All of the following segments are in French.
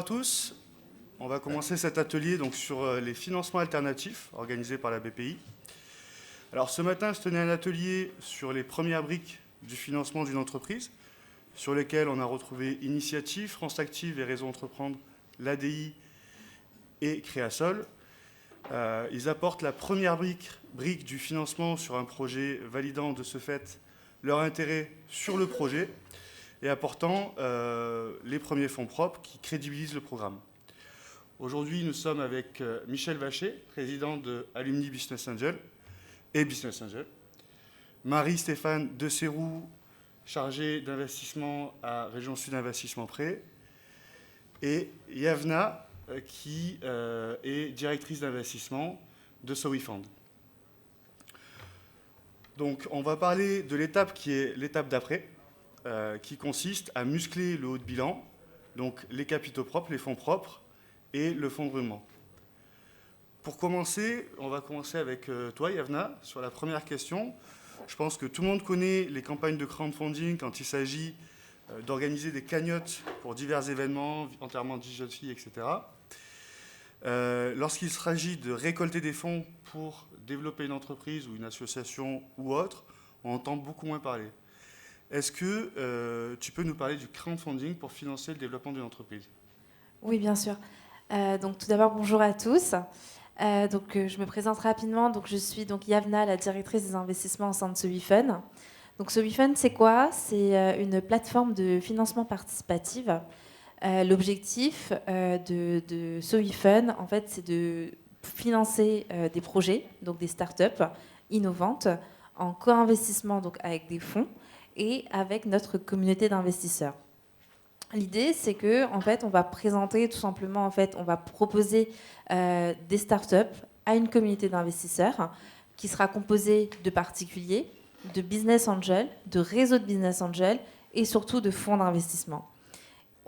Bonjour à tous. On va commencer cet atelier donc, sur les financements alternatifs organisés par la BPI. Alors ce matin, je tenais un atelier sur les premières briques du financement d'une entreprise, sur lesquelles on a retrouvé Initiative, France Active et Réseau Entreprendre, l'ADI et Créasol. Ils apportent la première brique du financement sur un projet, validant de ce fait leur intérêt sur le projet et apportant les premiers fonds propres qui crédibilisent le programme. Aujourd'hui, nous sommes avec Michel Vacher, président de Alumni Business Angel et Business Angel, Marie-Stéphane de Serroux, chargée d'investissement à Région Sud Investissement Prêt, et Yavna, qui est directrice d'investissement de Sowifund. Donc, on va parler de l'étape qui est l'étape d'après, qui consiste à muscler le haut de bilan, donc les capitaux propres, les fonds propres et le fonds de roulement. Pour commencer, on va commencer avec toi, Yavna, sur la première question. Je pense que tout le monde connaît les campagnes de crowdfunding quand il s'agit d'organiser des cagnottes pour divers événements, enterrement de jeune fille, etc. Lorsqu'il s'agit de récolter des fonds pour développer une entreprise ou une association ou autre, on entend beaucoup moins parler. Est-ce que tu peux nous parler du crowdfunding pour financer le développement d'une entreprise ? Oui, bien sûr. Donc, tout d'abord, bonjour à tous. Je me présente rapidement. Donc, je suis donc Yavna, la directrice des investissements au sein de Sowifund. Donc, Sowifund, c'est quoi ? C'est une plateforme de financement participatif. L'objectif de Sowifund, en fait, c'est de financer des projets, donc des startups innovantes, en co-investissement, donc avec des fonds et avec notre communauté d'investisseurs. L'idée, c'est que, en fait, on va présenter tout simplement, en fait, on va proposer des startups à une communauté d'investisseurs qui sera composée de particuliers, de business angels, de réseaux de business angels et surtout de fonds d'investissement.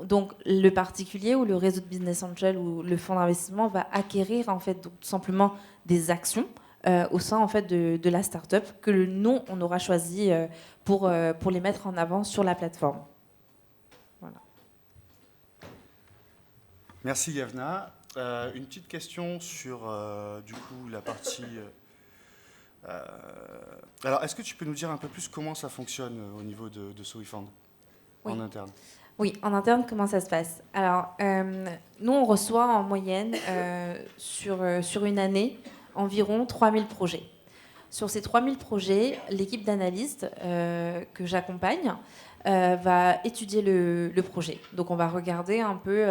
Donc, le particulier ou le réseau de business angel ou le fonds d'investissement va acquérir, en fait, donc, tout simplement des actions au sein, en fait, de la startup que nous, on aura choisi pour les mettre en avant sur la plateforme. Voilà. Merci Yavna. Une petite question sur du coup la partie. Alors, est-ce que tu peux nous dire un peu plus comment ça fonctionne au niveau de Sowifund en interne ? Oui, en interne, comment ça se passe ? Alors, nous, on reçoit en moyenne sur une année environ 3000 projets. Sur ces 3000 projets, l'équipe d'analystes que j'accompagne va étudier le projet. Donc, on va regarder un peu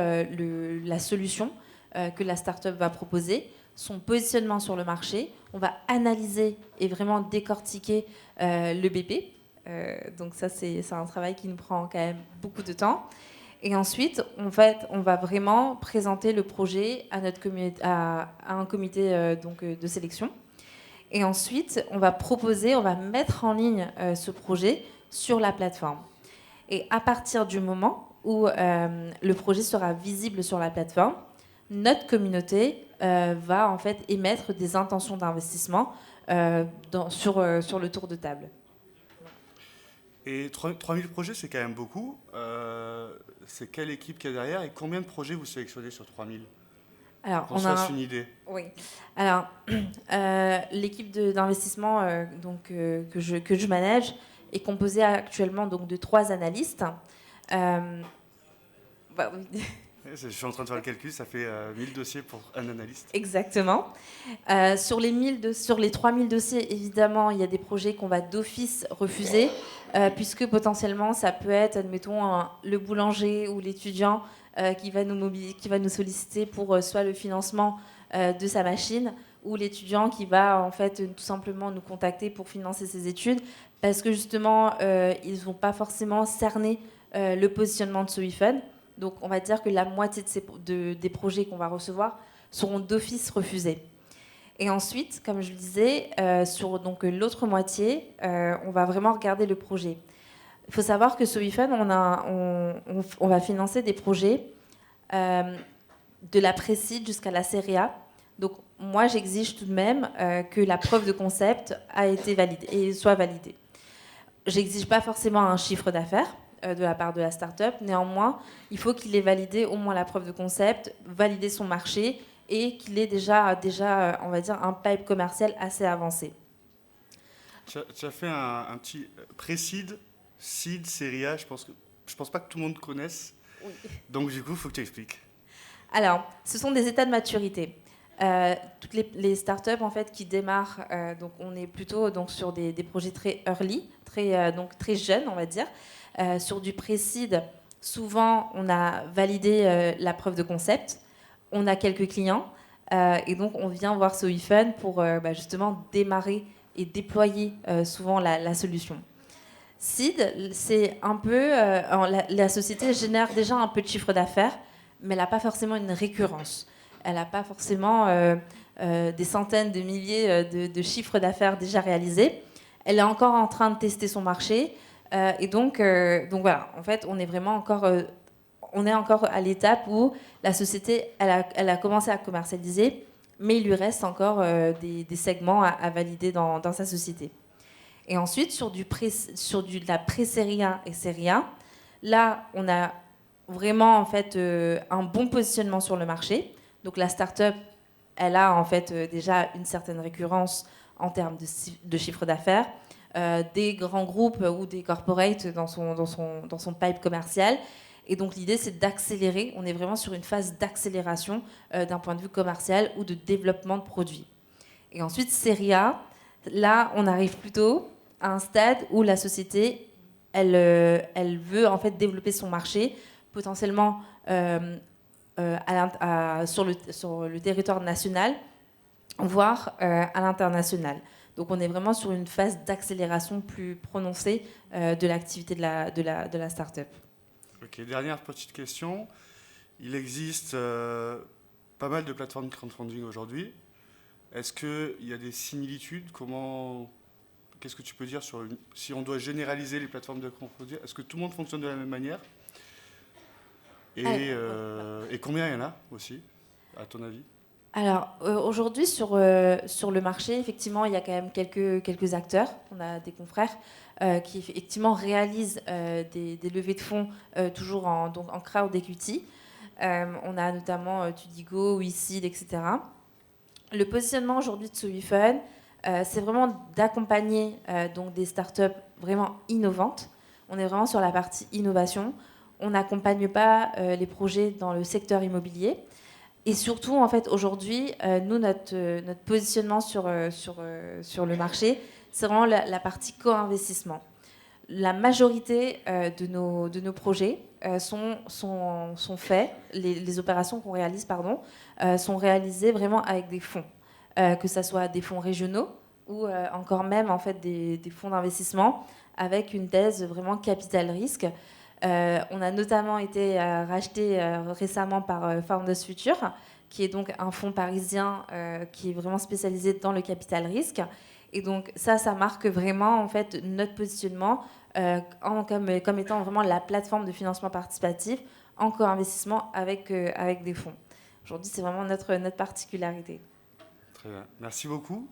la solution que la start-up va proposer, son positionnement sur le marché. On va analyser et vraiment décortiquer le BP. Donc ça, c'est un travail qui nous prend quand même beaucoup de temps. Et ensuite, en fait, on va vraiment présenter le projet à un comité de sélection. Et ensuite, on va mettre en ligne ce projet sur la plateforme. Et à partir du moment où le projet sera visible sur la plateforme, notre communauté va en fait émettre des intentions d'investissement sur le tour de table. Et 3000 projets, c'est quand même beaucoup. C'est quelle équipe qu'il y a derrière et combien de projets vous sélectionnez sur 3000 ? Alors, qu'on se fasse une idée. Oui. Alors, l'équipe d'investissement que je manage est composée actuellement donc, de 3 analystes. Oui. Je suis en train de faire le calcul, ça fait 1000 dossiers pour un analyste. Exactement. Sur les 3000 dossiers, évidemment, il y a des projets qu'on va d'office refuser, puisque potentiellement, ça peut être, admettons, le boulanger ou l'étudiant qui va nous solliciter pour soit le financement de sa machine, ou l'étudiant qui va en fait tout simplement nous contacter pour financer ses études, parce que justement, ils ne vont pas forcément cerner le positionnement de Sowifund. Donc, on va dire que la moitié des projets qu'on va recevoir seront d'office refusés. Et ensuite, comme je le disais, sur l'autre moitié, on va vraiment regarder le projet. Il faut savoir que Sowifund, on va financer des projets de la pré-seed jusqu'à la série A. Donc, moi, j'exige tout de même que la preuve de concept a été validée et soit validée. J'exige pas forcément un chiffre d'affaires. de la part de la start-up. Néanmoins, il faut qu'il ait validé au moins la preuve de concept, validé son marché et qu'il ait déjà, on va dire, un pipe commercial assez avancé. Tu as fait un petit pré-seed, seed, série A. Je pense pas que tout le monde connaisse. Oui. Donc du coup, il faut que tu expliques. Alors, ce sont des états de maturité. Toutes les startups en fait qui démarrent, donc on est plutôt donc sur des projets très early, donc très jeunes on va dire. Sur du pré-seed, souvent on a validé la preuve de concept, on a quelques clients et donc on vient voir SoWeFun pour justement démarrer et déployer souvent la solution. Seed, c'est un peu la société génère déjà un peu de chiffre d'affaires, mais elle n'a pas forcément une récurrence. Elle n'a pas forcément des centaines de milliers de chiffres d'affaires déjà réalisés. Elle est encore en train de tester son marché. Et donc voilà, en fait, on est vraiment encore, on est encore à l'étape où la société, elle a commencé à commercialiser, mais il lui reste encore des segments à valider dans sa société. Et ensuite, sur de la pré-série A et série A, là, on a vraiment en fait un bon positionnement sur le marché. Donc la start-up, elle a en fait déjà une certaine récurrence en termes de chiffre d'affaires, des grands groupes ou des corporates dans son pipe commercial. Et donc l'idée, c'est d'accélérer. On est vraiment sur une phase d'accélération d'un point de vue commercial ou de développement de produits. Et ensuite, série A, là, on arrive plutôt à un stade où la société, elle veut en fait développer son marché, potentiellement sur le territoire national, voire à l'international. Donc on est vraiment sur une phase d'accélération plus prononcée de l'activité de la start-up. Ok, dernière petite question. Il existe pas mal de plateformes de crowdfunding aujourd'hui. Est-ce qu'il y a des similitudes? Qu'est-ce que tu peux dire si on doit généraliser les plateformes de crowdfunding? Est-ce que tout le monde fonctionne de la même manière? Et combien il y en a aussi, à ton avis? Alors aujourd'hui sur le marché, effectivement, il y a quand même quelques acteurs. On a des confrères qui effectivement réalisent des levées de fonds toujours en crowd equity. On a notamment Tudigo, WeSeed, etc. Le positionnement aujourd'hui de SoWeFun, c'est vraiment d'accompagner donc des startups vraiment innovantes. On est vraiment sur la partie innovation. On n'accompagne pas les projets dans le secteur immobilier. Et surtout, en fait, aujourd'hui, nous, notre positionnement sur le marché, c'est vraiment la partie co-investissement. La majorité de nos projets sont faits, les opérations qu'on réalise, sont réalisées vraiment avec des fonds, que ce soit des fonds régionaux ou encore même en fait des fonds d'investissement avec une thèse vraiment capital risque. On a notamment été racheté récemment par Founders Future, qui est donc un fonds parisien qui est vraiment spécialisé dans le capital risque. Et donc ça marque vraiment en fait notre positionnement comme étant vraiment la plateforme de financement participatif en co-investissement avec des fonds. Aujourd'hui, c'est vraiment notre particularité. Très bien, merci beaucoup.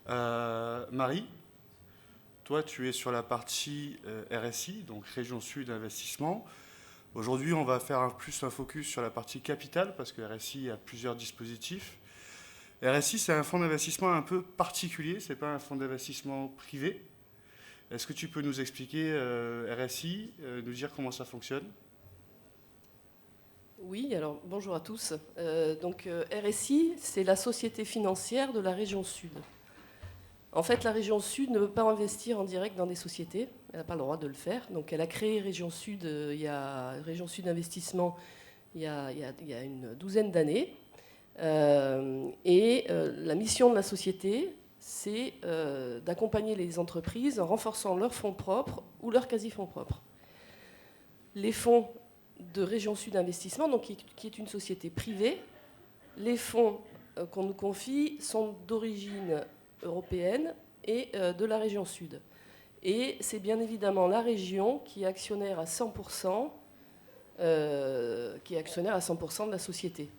Marie, toi, tu es sur la partie RSI, donc Région Sud Investissement. Aujourd'hui, on va faire plus un focus sur la partie capital, parce que RSI a plusieurs dispositifs. RSI, c'est un fonds d'investissement un peu particulier, ce n'est pas un fonds d'investissement privé. Est-ce que tu peux nous expliquer RSI, nous dire comment ça fonctionne? Oui, alors bonjour à tous. RSI, c'est la société financière de la région Sud. En fait, la région Sud ne veut pas investir en direct dans des sociétés. Elle n'a pas le droit de le faire. Donc, elle a créé Région Sud, Région Sud Investissement il y a une douzaine d'années. La mission de la société, c'est d'accompagner les entreprises en renforçant leurs fonds propres ou leurs quasi-fonds propres. Les fonds de Région Sud Investissement, donc, qui est une société privée, les fonds qu'on nous confie sont d'origine européenne et de la région Sud. Et c'est bien évidemment la région qui est actionnaire à 100%, de la société.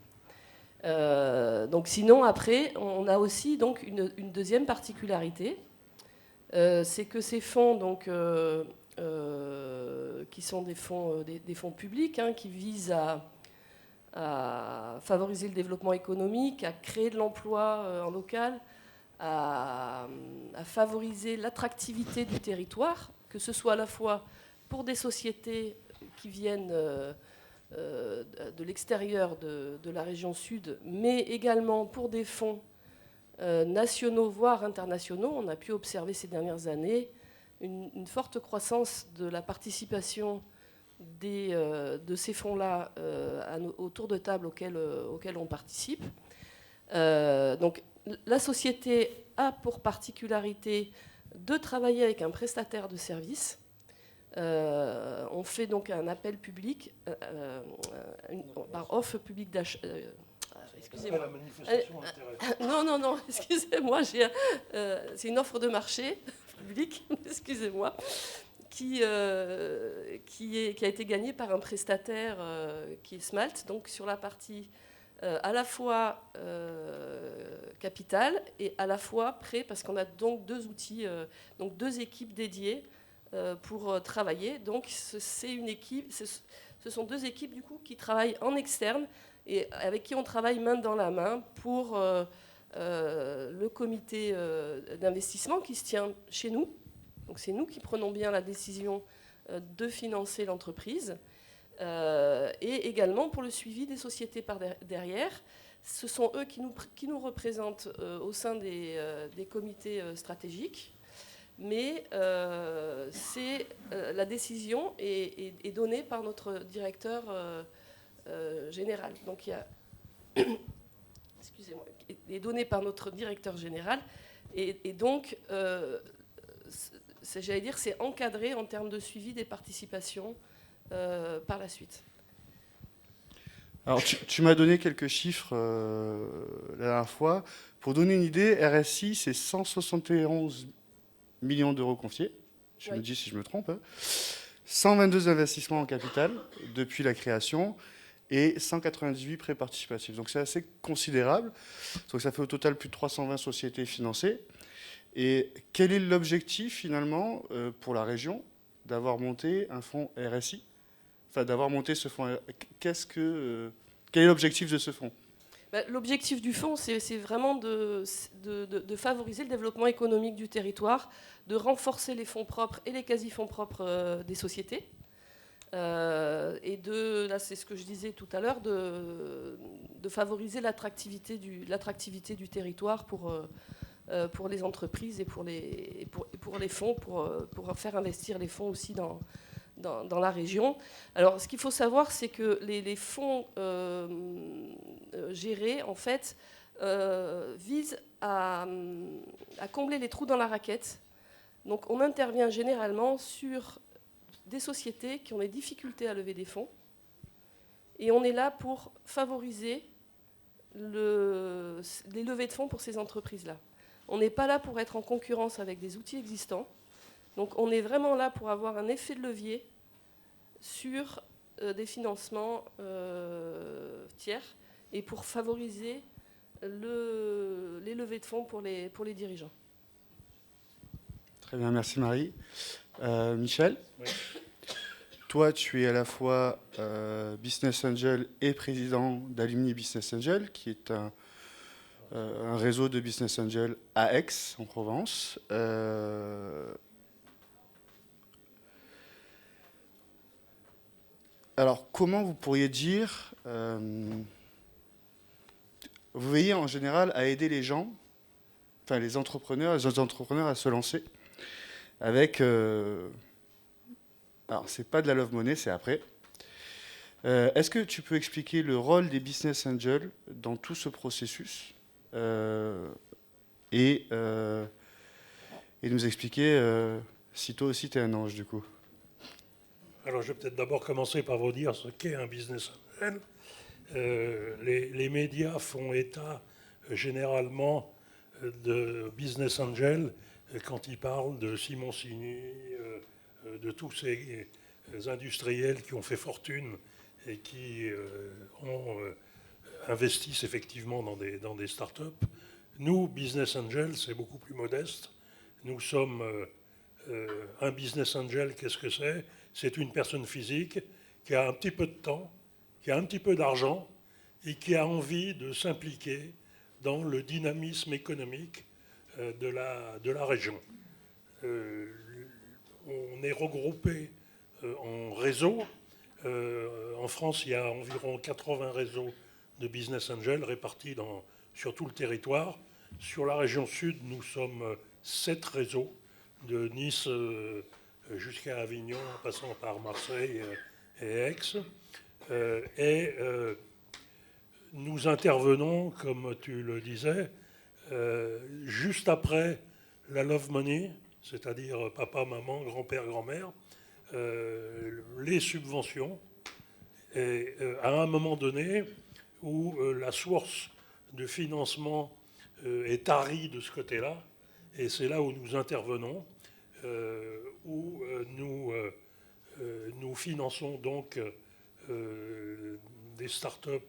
Donc sinon, après, on a aussi donc, une deuxième particularité, c'est que ces fonds donc, qui sont des fonds publics, hein, qui visent à favoriser le développement économique, à créer de l'emploi en local, à favoriser l'attractivité du territoire, que ce soit à la fois pour des sociétés qui viennent de l'extérieur de la région sud, mais également pour des fonds nationaux, voire internationaux. On a pu observer ces dernières années une forte croissance de la participation de ces fonds-là autour de table auxquels on participe. Donc, la société a pour particularité de travailler avec un prestataire de services. On fait donc un appel public, par offre publique d'achat. Excusez-moi. Non, excusez-moi, c'est une offre de marché public, excusez-moi, qui a été gagnée par un prestataire qui est Smalt, donc sur la partie à la fois capital et à la fois prêt, parce qu'on a donc deux outils, donc deux équipes dédiées pour travailler. Donc c'est une équipe, ce sont deux équipes du coup qui travaillent en externe et avec qui on travaille main dans la main pour le comité d'investissement qui se tient chez nous. Donc c'est nous qui prenons bien la décision de financer l'entreprise. Et également pour le suivi des sociétés par derrière. Ce sont eux qui nous représentent au sein des comités stratégiques. Mais la décision est donnée par notre directeur général. Donc il y a... Excusez-moi. Est donnée par notre directeur général. Et donc, j'allais dire, c'est encadré en termes de suivi des participations par la suite. Alors, tu m'as donné quelques chiffres la dernière fois. Pour donner une idée, RSI, c'est 171 millions d'euros confiés. Je me dis si je me trompe. 122 investissements en capital depuis la création et 198 prêts participatifs. Donc, c'est assez considérable. Donc, ça fait au total plus de 320 sociétés financées. Et quel est l'objectif, finalement, pour la région d'avoir monté un fonds RSI ? Enfin, d'avoir monté ce fonds. Quel est l'objectif de ce fonds ? L'objectif du fonds, c'est vraiment de favoriser le développement économique du territoire, de renforcer les fonds propres et les quasi-fonds propres des sociétés. Et là, c'est ce que je disais tout à l'heure, de favoriser l'attractivité du territoire pour les entreprises et pour les fonds, pour faire investir les fonds aussi dans la région. Alors, ce qu'il faut savoir, c'est que les fonds gérés, en fait, visent à combler les trous dans la raquette. Donc, on intervient généralement sur des sociétés qui ont des difficultés à lever des fonds. Et on est là pour favoriser les levées de fonds pour ces entreprises-là. On n'est pas là pour être en concurrence avec des outils existants. Donc on est vraiment là pour avoir un effet de levier sur des financements tiers et pour favoriser les levées de fonds pour les dirigeants. Très bien, merci Marie. Michel, oui. Toi tu es à la fois Business Angel et président d'Alumni Business Angel, qui est un réseau de Business Angel à Aix, en Provence. Alors, comment vous pourriez dire, vous veillez en général à aider les gens, enfin les entrepreneurs à se lancer avec, alors c'est pas de la love money, c'est après. Est-ce que tu peux expliquer le rôle des business angels dans tout ce processus et nous expliquer si toi aussi tu es un ange du coup? Alors, je vais peut-être d'abord commencer par vous dire ce qu'est un business angel. Les médias font état généralement de business angel quand ils parlent de Simoncini, de tous ces industriels qui ont fait fortune et qui investissent effectivement dans des start-up. Nous, business angel, c'est beaucoup plus modeste. Nous sommes Un business angel, qu'est-ce que c'est? C'est une personne physique qui a un petit peu de temps, qui a un petit peu d'argent et qui a envie de s'impliquer dans le dynamisme économique de la région. On est regroupé en réseaux. En France, il y a environ 80 réseaux de business angels répartis sur tout le territoire. Sur la région sud, nous sommes 7 réseaux, de Nice jusqu'à Avignon, en passant par Marseille et Aix. Nous intervenons, comme tu le disais, juste après la Love Money, c'est-à-dire papa, maman, grand-père, grand-mère, les subventions, et à un moment donné où la source de financement est tarie de ce côté-là, et c'est là où nous intervenons, où nous finançons donc des start-up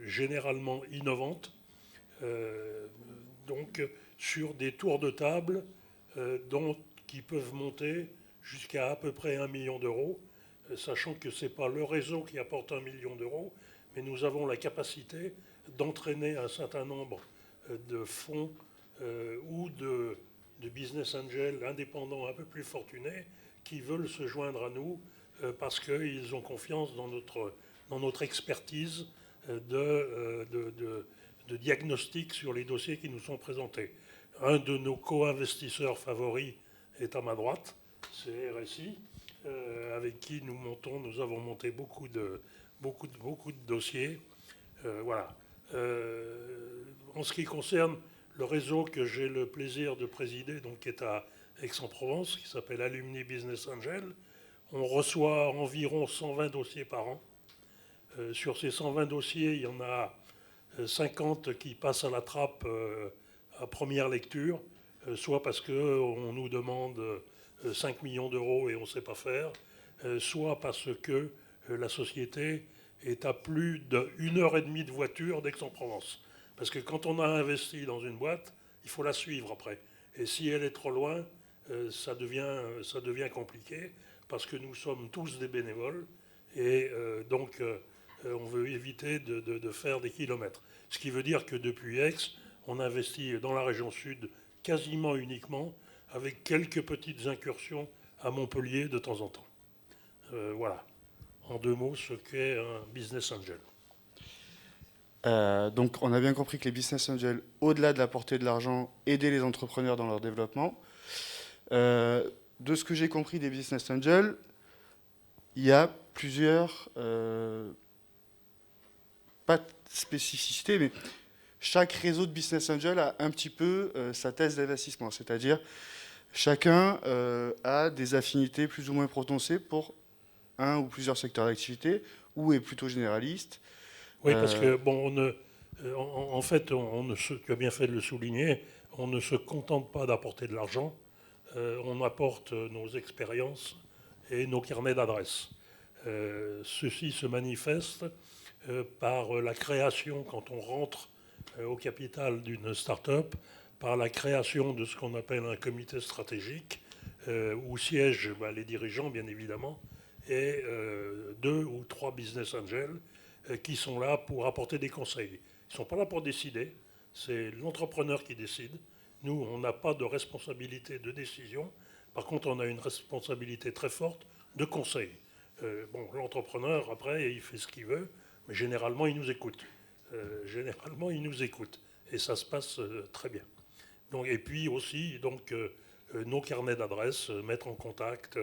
généralement innovantes, donc sur des tours de table qui peuvent monter jusqu'à peu près 1 million d'euros, sachant que ce n'est pas le réseau qui apporte 1 million d'euros, mais nous avons la capacité d'entraîner un certain nombre de fonds ou de business angels indépendants un peu plus fortunés qui veulent se joindre à nous parce qu'ils ont confiance dans notre expertise de diagnostic sur les dossiers qui nous sont présentés. Un de nos co-investisseurs favoris est à ma droite, c'est RSI, avec qui nous avons monté beaucoup de dossiers. Voilà. En ce qui concerne le réseau que j'ai le plaisir de présider, donc qui est à Aix-en-Provence, qui s'appelle Alumni Business Angel, on reçoit environ 120 dossiers par an. Sur ces 120 dossiers, il y en a 50 qui passent à la trappe à première lecture, soit parce qu'on nous demande 5 millions d'euros et on ne sait pas faire, soit parce que la société est à plus d'1 heure et demie de voiture d'Aix-en-Provence. Parce que quand on a investi dans une boîte, il faut la suivre après. Et si elle est trop loin, ça devient compliqué, parce que nous sommes tous des bénévoles, et donc on veut éviter de faire des kilomètres. Ce qui veut dire que depuis Aix, on investit dans la région sud quasiment uniquement, avec quelques petites incursions à Montpellier de temps en temps. Voilà, en 2 mots, ce qu'est un business angel. Donc on a bien compris que les business angels, au-delà de la portée de l'argent, aidaient les entrepreneurs dans leur développement. De ce que j'ai compris des business angels, il y a plusieurs, pas de spécificités, mais chaque réseau de business angel a un petit peu sa thèse d'investissement, c'est-à-dire chacun a des affinités plus ou moins prononcées pour un ou plusieurs secteurs d'activité, ou est plutôt généraliste. Oui, parce que, bon, en fait, tu as bien fait de le souligner, on ne se contente pas d'apporter de l'argent, on apporte nos expériences et nos carnets d'adresses. Ceci se manifeste par la création, quand on rentre au capital d'une start-up, par la création de ce qu'on appelle un comité stratégique, où siègent les dirigeants, bien évidemment, et 2 ou 3 business angels qui sont là pour apporter des conseils. Ils ne sont pas là pour décider, c'est l'entrepreneur qui décide. Nous, on n'a pas de responsabilité de décision. Par contre, on a une responsabilité très forte de conseil. L'entrepreneur, après, il fait ce qu'il veut, mais généralement, il nous écoute. Et ça se passe très bien. Donc, et puis aussi, donc, nos carnets d'adresses, mettre en contact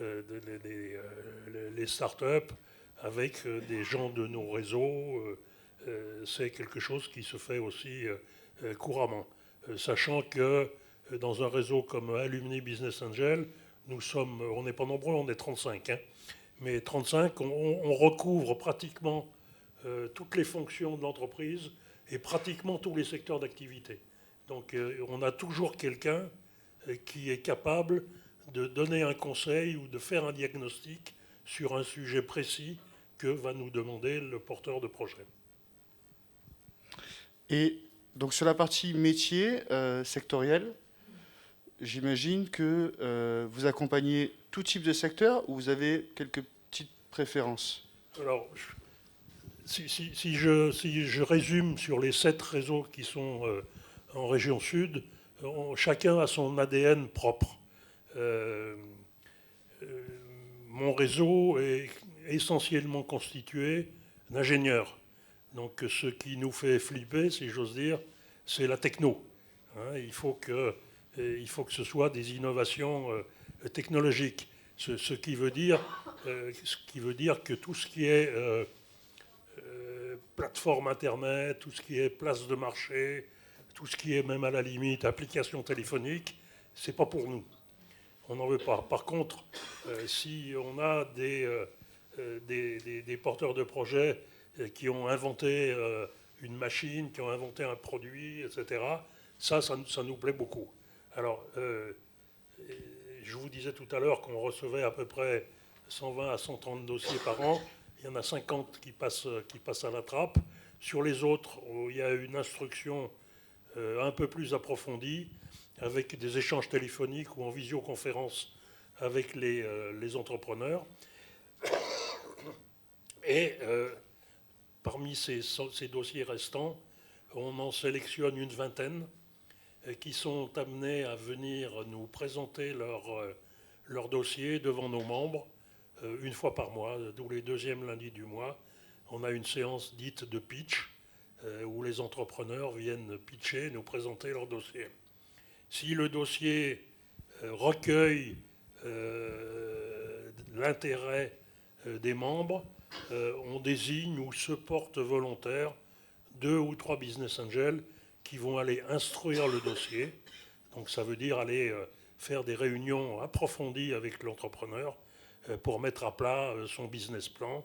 les startups avec des gens de nos réseaux, c'est quelque chose qui se fait aussi couramment. Sachant que dans un réseau comme Alumni Business Angel, on n'est pas nombreux, on est 35. Mais 35, on recouvre pratiquement toutes les fonctions de l'entreprise et pratiquement tous les secteurs d'activité. Donc on a toujours quelqu'un qui est capable de donner un conseil ou de faire un diagnostic sur un sujet précis que va nous demander le porteur de projet. Et donc sur la partie métier sectoriel, j'imagine que vous accompagnez tout type de secteur ou vous avez quelques petites préférences? Alors, si je résume sur les 7 réseaux qui sont en région sud, chacun a son ADN propre. Mon réseau est essentiellement constitué d'ingénieurs. Donc ce qui nous fait flipper, si j'ose dire, c'est la techno. Hein, il faut que ce soit des innovations technologiques. Ce qui veut dire que tout ce qui est plateforme Internet, tout ce qui est place de marché, tout ce qui est même à la limite application téléphonique, c'est pas pour nous. On n'en veut pas. Par contre, si on a des porteurs de projets qui ont inventé une machine, qui ont inventé un produit, etc., ça nous plaît beaucoup. Alors, je vous disais tout à l'heure qu'on recevait à peu près 120 à 130 dossiers par an. Il y en a 50 qui passent à la trappe. Sur les autres, il y a une instruction un peu plus approfondie, avec des échanges téléphoniques ou en visioconférence avec les entrepreneurs. Et parmi ces dossiers restants, on en sélectionne une vingtaine qui sont amenés à venir nous présenter leur dossier devant nos membres une fois par mois, tous les deuxièmes lundis du mois. On a une séance dite de pitch où les entrepreneurs viennent pitcher, nous présenter leur dossier. Si le dossier recueille l'intérêt des membres, on désigne ou se porte volontaire 2 ou 3 business angels qui vont aller instruire le dossier. Donc ça veut dire aller faire des réunions approfondies avec l'entrepreneur pour mettre à plat son business plan,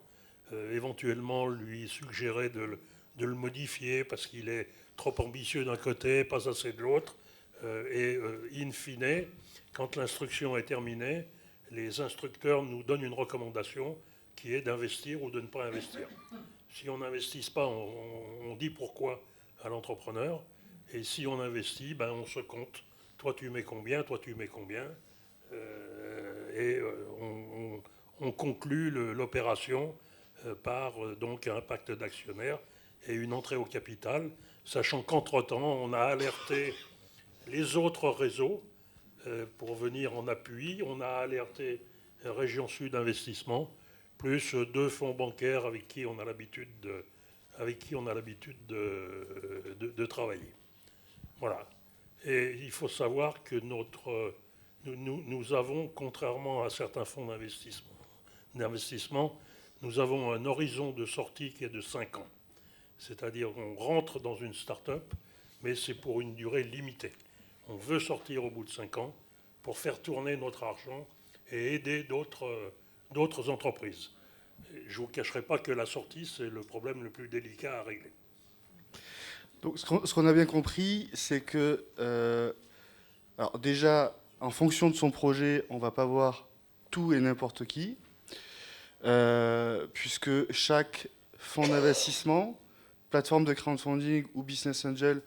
éventuellement lui suggérer de le modifier parce qu'il est trop ambitieux d'un côté, pas assez de l'autre. Et in fine, quand l'instruction est terminée, les instructeurs nous donnent une recommandation qui est d'investir ou de ne pas investir. Si on n'investit pas, on dit pourquoi à l'entrepreneur. Et si on investit, ben on se compte. Toi, tu mets combien, toi, tu mets combien. On conclut l'opération par donc un pacte d'actionnaires et une entrée au capital, sachant qu'entre-temps, on a alerté les autres réseaux pour venir en appui. On a alerté Région Sud Investissement, plus 2 fonds bancaires avec qui on a l'habitude de travailler. Voilà. Et il faut savoir que nous avons, contrairement à certains fonds d'investissement, nous avons un horizon de sortie qui est de 5 ans. C'est-à-dire qu'on rentre dans une start-up, mais c'est pour une durée limitée. On veut sortir au bout de 5 ans pour faire tourner notre argent et aider d'autres entreprises. Je ne vous cacherai pas que la sortie, c'est le problème le plus délicat à régler. Donc, ce qu'on a bien compris, c'est que, alors déjà, en fonction de son projet, on ne va pas voir tout et n'importe qui, puisque chaque fonds d'investissement, plateforme de crowdfunding ou business angel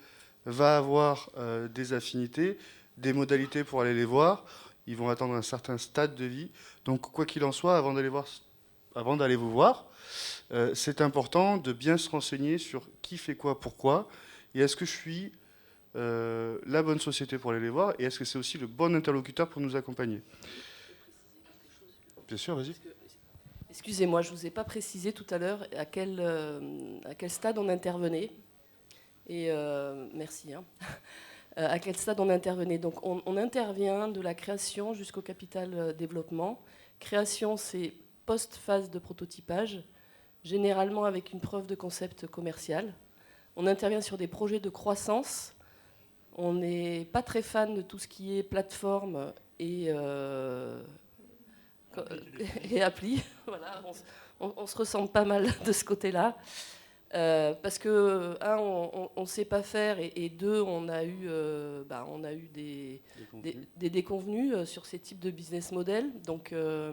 va avoir des affinités, des modalités pour aller les voir. Ils vont attendre un certain stade de vie. Donc, quoi qu'il en soit, avant d'aller vous voir, c'est important de bien se renseigner sur qui fait quoi, pourquoi, et est-ce que je suis la bonne société pour aller les voir, et est-ce que c'est aussi le bon interlocuteur pour nous accompagner. Bien sûr, vas-y. Excusez-moi, je ne vous ai pas précisé tout à l'heure à quel stade on intervenait. Et merci. À quel stade on intervenait. Donc on intervient de la création jusqu'au capital développement. Création, c'est post-phase de prototypage, généralement avec une preuve de concept commercial. On intervient sur des projets de croissance. On n'est pas très fan de tout ce qui est plateforme et appli. Voilà, on se ressemble pas mal de ce côté-là. Parce que, on ne sait pas faire, et deux, on a eu des déconvenus sur ces types de business models. Donc, ce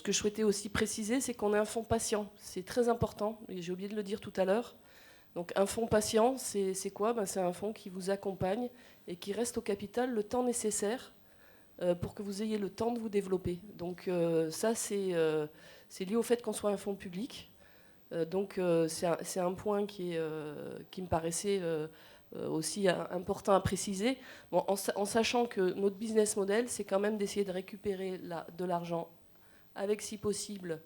que je souhaitais aussi préciser, c'est qu'on est un fonds patient. C'est très important, et j'ai oublié de le dire tout à l'heure. Donc un fonds patient, c'est quoi? C'est un fonds qui vous accompagne et qui reste au capital le temps nécessaire pour que vous ayez le temps de vous développer. Donc ça, c'est lié au fait qu'on soit un fonds public. Donc c'est un point qui me paraissait aussi important à préciser, bon, en sachant que notre business model, c'est quand même d'essayer de récupérer de l'argent avec, si possible,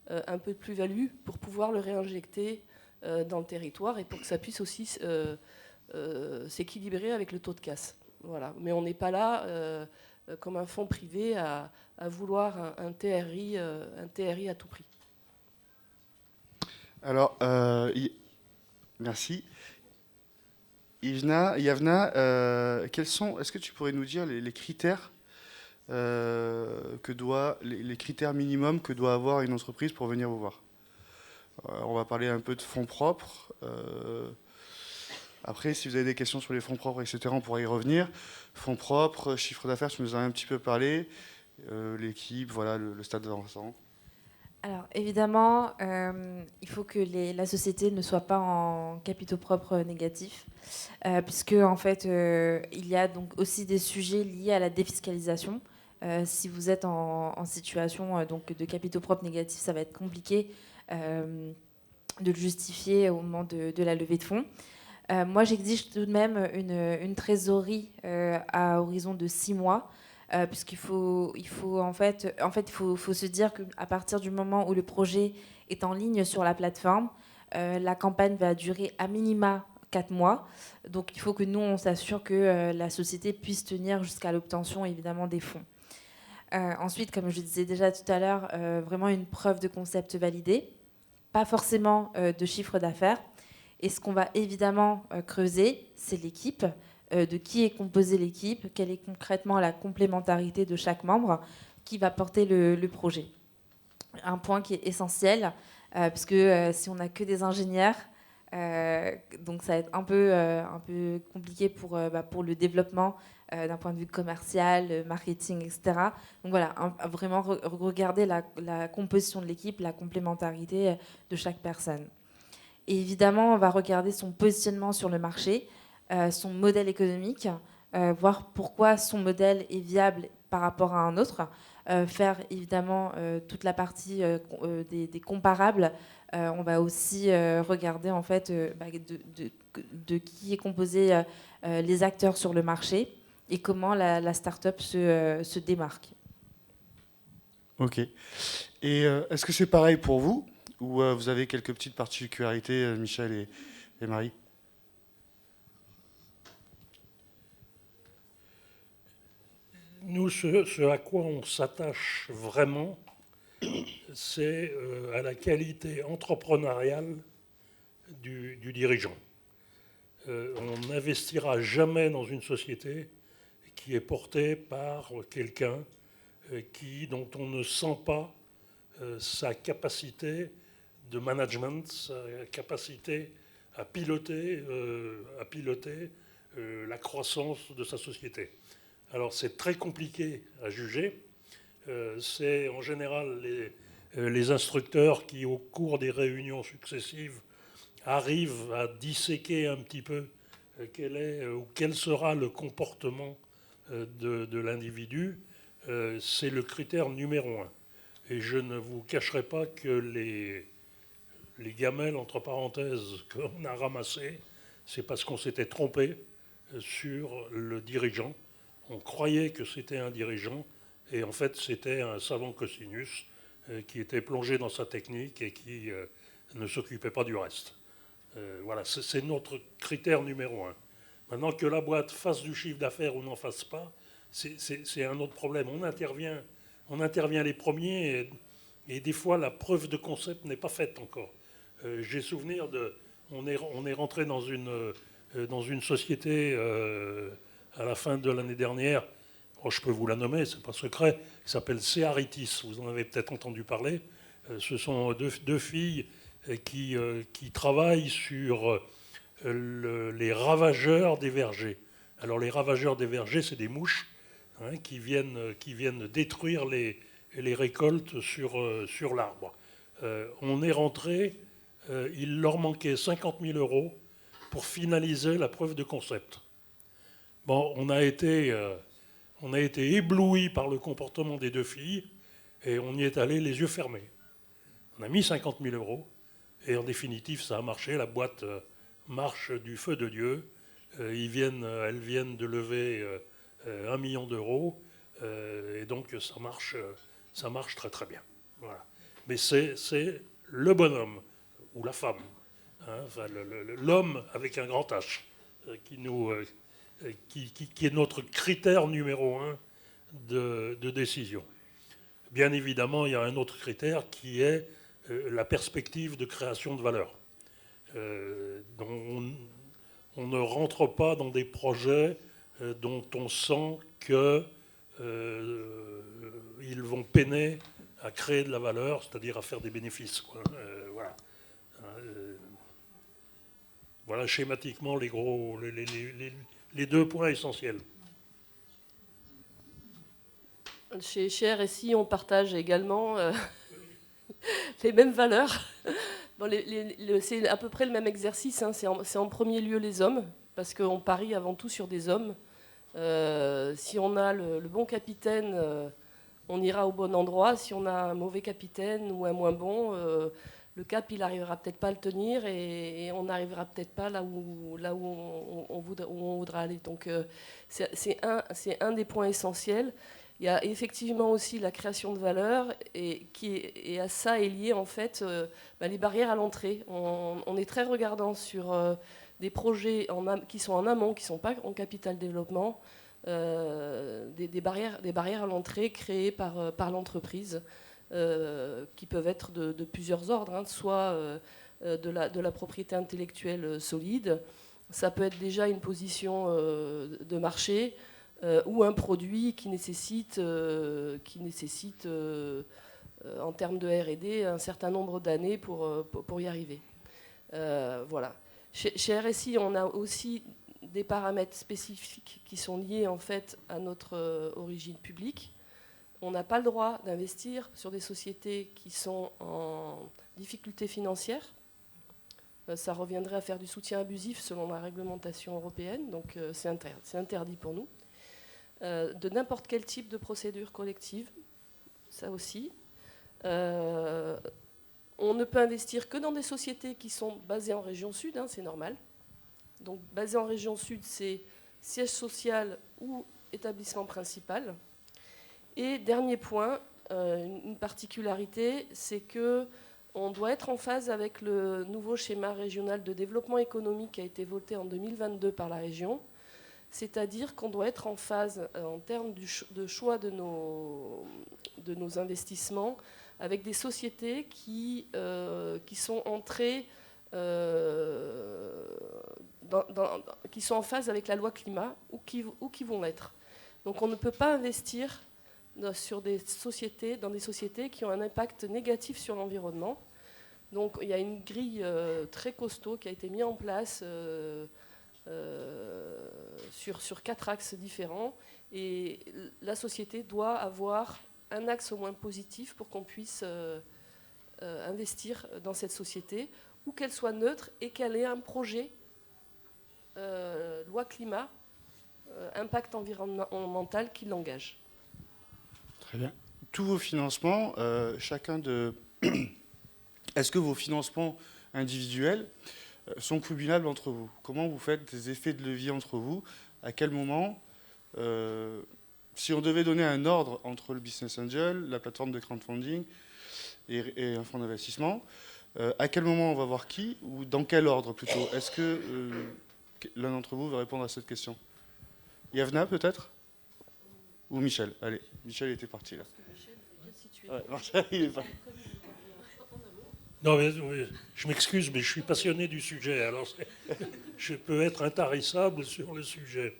un peu de plus-value pour pouvoir le réinjecter dans le territoire et pour que ça puisse aussi s'équilibrer avec le taux de casse. Voilà. Mais on n'est pas là comme un fonds privé à vouloir un TRI à tout prix. Alors, merci. Yavna, est-ce que tu pourrais nous dire les critères les critères minimums que doit avoir une entreprise pour venir vous voir? On va parler un peu de fonds propres. Après, si vous avez des questions sur les fonds propres, etc., on pourra y revenir. Fonds propres, chiffre d'affaires, tu nous en as un petit peu parlé. L'équipe, voilà, le stade d'avancement. Alors évidemment, il faut que la société ne soit pas en capitaux propres négatifs, puisque en fait, il y a donc aussi des sujets liés à la défiscalisation. Si vous êtes en situation donc de capitaux propres négatifs, ça va être compliqué de le justifier au moment de la levée de fonds. Moi, j'exige tout de même une trésorerie à horizon de 6 mois. Puisqu'il faut se dire qu'à partir du moment où le projet est en ligne sur la plateforme, la campagne va durer à minima 4 mois. Donc il faut que nous, on s'assure que la société puisse tenir jusqu'à l'obtention, évidemment, des fonds. Ensuite, comme je disais déjà tout à l'heure, vraiment une preuve de concept validée, pas forcément de chiffre d'affaires. Et ce qu'on va évidemment creuser, c'est l'équipe. De qui est composée l'équipe, quelle est concrètement la complémentarité de chaque membre qui va porter le projet. Un point qui est essentiel, parce que si on n'a que des ingénieurs, donc ça va être un peu compliqué pour le développement d'un point de vue commercial, marketing, etc. Donc voilà, vraiment regarder la composition de l'équipe, la complémentarité de chaque personne. Et évidemment, on va regarder son positionnement sur le marché, son modèle économique, voir pourquoi son modèle est viable par rapport à un autre, faire évidemment toute la partie des comparables. On va aussi regarder en fait de qui est composé les acteurs sur le marché et comment la start-up se démarque. Ok. Et est-ce que c'est pareil pour vous, ou vous avez quelques petites particularités, Michel et Marie? Nous, ce à quoi on s'attache vraiment, c'est à la qualité entrepreneuriale du dirigeant. On n'investira jamais dans une société qui est portée par quelqu'un dont on ne sent pas sa capacité de management, sa capacité à piloter la croissance de sa société. Alors c'est très compliqué à juger. C'est en général les instructeurs qui, au cours des réunions successives, arrivent à disséquer un petit peu quel sera le comportement de l'individu. C'est le critère numéro 1. Et je ne vous cacherai pas que les gamelles, entre parenthèses, qu'on a ramassées, c'est parce qu'on s'était trompé sur le dirigeant. On croyait que c'était un dirigeant, et en fait c'était un savant cosinus qui était plongé dans sa technique et qui ne s'occupait pas du reste. Voilà, c'est notre critère numéro 1. Maintenant, que la boîte fasse du chiffre d'affaires ou n'en fasse pas, c'est un autre problème. On intervient les premiers, et des fois la preuve de concept n'est pas faite encore. J'ai souvenir on est rentré dans une société à la fin de l'année dernière. Je peux vous la nommer, c'est pas secret. Il s'appelle Cearitis. Vous en avez peut-être entendu parler. Ce sont deux filles qui travaillent sur les ravageurs des vergers. Alors les ravageurs des vergers, c'est des mouches qui viennent détruire les récoltes sur l'arbre. On est rentré, il leur manquait 50 000 euros pour finaliser la preuve de concept. Bon, on a été éblouis par le comportement des deux filles et on y est allé les yeux fermés. On a mis 50 000 € et en définitive, ça a marché. La boîte marche du feu de Dieu. Elles viennent de lever 1 million d'euros et donc ça marche très très bien. Voilà. Mais c'est le bonhomme ou la femme, hein, enfin, l'homme avec un grand H qui est notre critère numéro 1 de décision. Bien évidemment, il y a un autre critère qui est la perspective de création de valeur. On ne rentre pas dans des projets dont on sent qu'ils vont peiner à créer de la valeur, c'est-à-dire à faire des bénéfices, quoi. Voilà. Voilà schématiquement les deux points essentiels. Chez RSI, on partage également les mêmes valeurs. Bon, c'est à peu près le même exercice, hein. C'est en premier lieu les hommes, parce qu'on parie avant tout sur des hommes. Si on a le bon capitaine, on ira au bon endroit. Si on a un mauvais capitaine ou un moins bon, le cap, il n'arrivera peut-être pas à le tenir et on n'arrivera peut-être pas là où on voudra aller. Donc c'est un des points essentiels. Il y a effectivement aussi la création de valeur et à ça est lié en fait les barrières à l'entrée. On est très regardant sur des projets qui sont en amont, qui ne sont pas en capital développement, des barrières à l'entrée créées par l'entreprise qui peuvent être de plusieurs ordres, hein, soit de la propriété intellectuelle solide, ça peut être déjà une position de marché, ou un produit qui nécessite en termes de R&D un certain nombre d'années pour y arriver. Voilà. Chez RSI, on a aussi des paramètres spécifiques qui sont liés en fait à notre origine publique. On n'a pas le droit d'investir sur des sociétés qui sont en difficulté financière. Ça reviendrait à faire du soutien abusif selon la réglementation européenne, donc c'est interdit pour nous. De n'importe quel type de procédure collective, ça aussi. On ne peut investir que dans des sociétés qui sont basées en région sud, hein, c'est normal. Donc basées en région sud, c'est siège social ou établissement principal. Et dernier point, une particularité, c'est qu'on doit être en phase avec le nouveau schéma régional de développement économique qui a été voté en 2022 par la région. C'est-à-dire qu'on doit être en phase en termes de choix de nos investissements avec des sociétés qui sont entrées, qui sont en phase avec la loi climat ou qui vont l'être. Donc on ne peut pas investir dans des sociétés qui ont un impact négatif sur l'environnement. Donc il y a une grille très costaud qui a été mise en place sur 4 axes différents, et la société doit avoir un axe au moins positif pour qu'on puisse investir dans cette société, ou qu'elle soit neutre et qu'elle ait un projet loi climat, impact environnemental qui l'engage. Très bien. Tous vos financements, est-ce que vos financements individuels sont cumulables entre vous? Comment vous faites des effets de levier entre vous? À quel moment, si on devait donner un ordre entre le business angel, la plateforme de crowdfunding et un fonds d'investissement, à quel moment on va voir qui, ou dans quel ordre plutôt? Est-ce que l'un d'entre vous veut répondre à cette question? Yavna peut-être? Ou Michel? Allez, Michel était parti là. Michel est bien situé. Ouais, Michel, il est pas... Non, mais je m'excuse, mais je suis passionné du sujet, alors je peux être intarissable sur le sujet.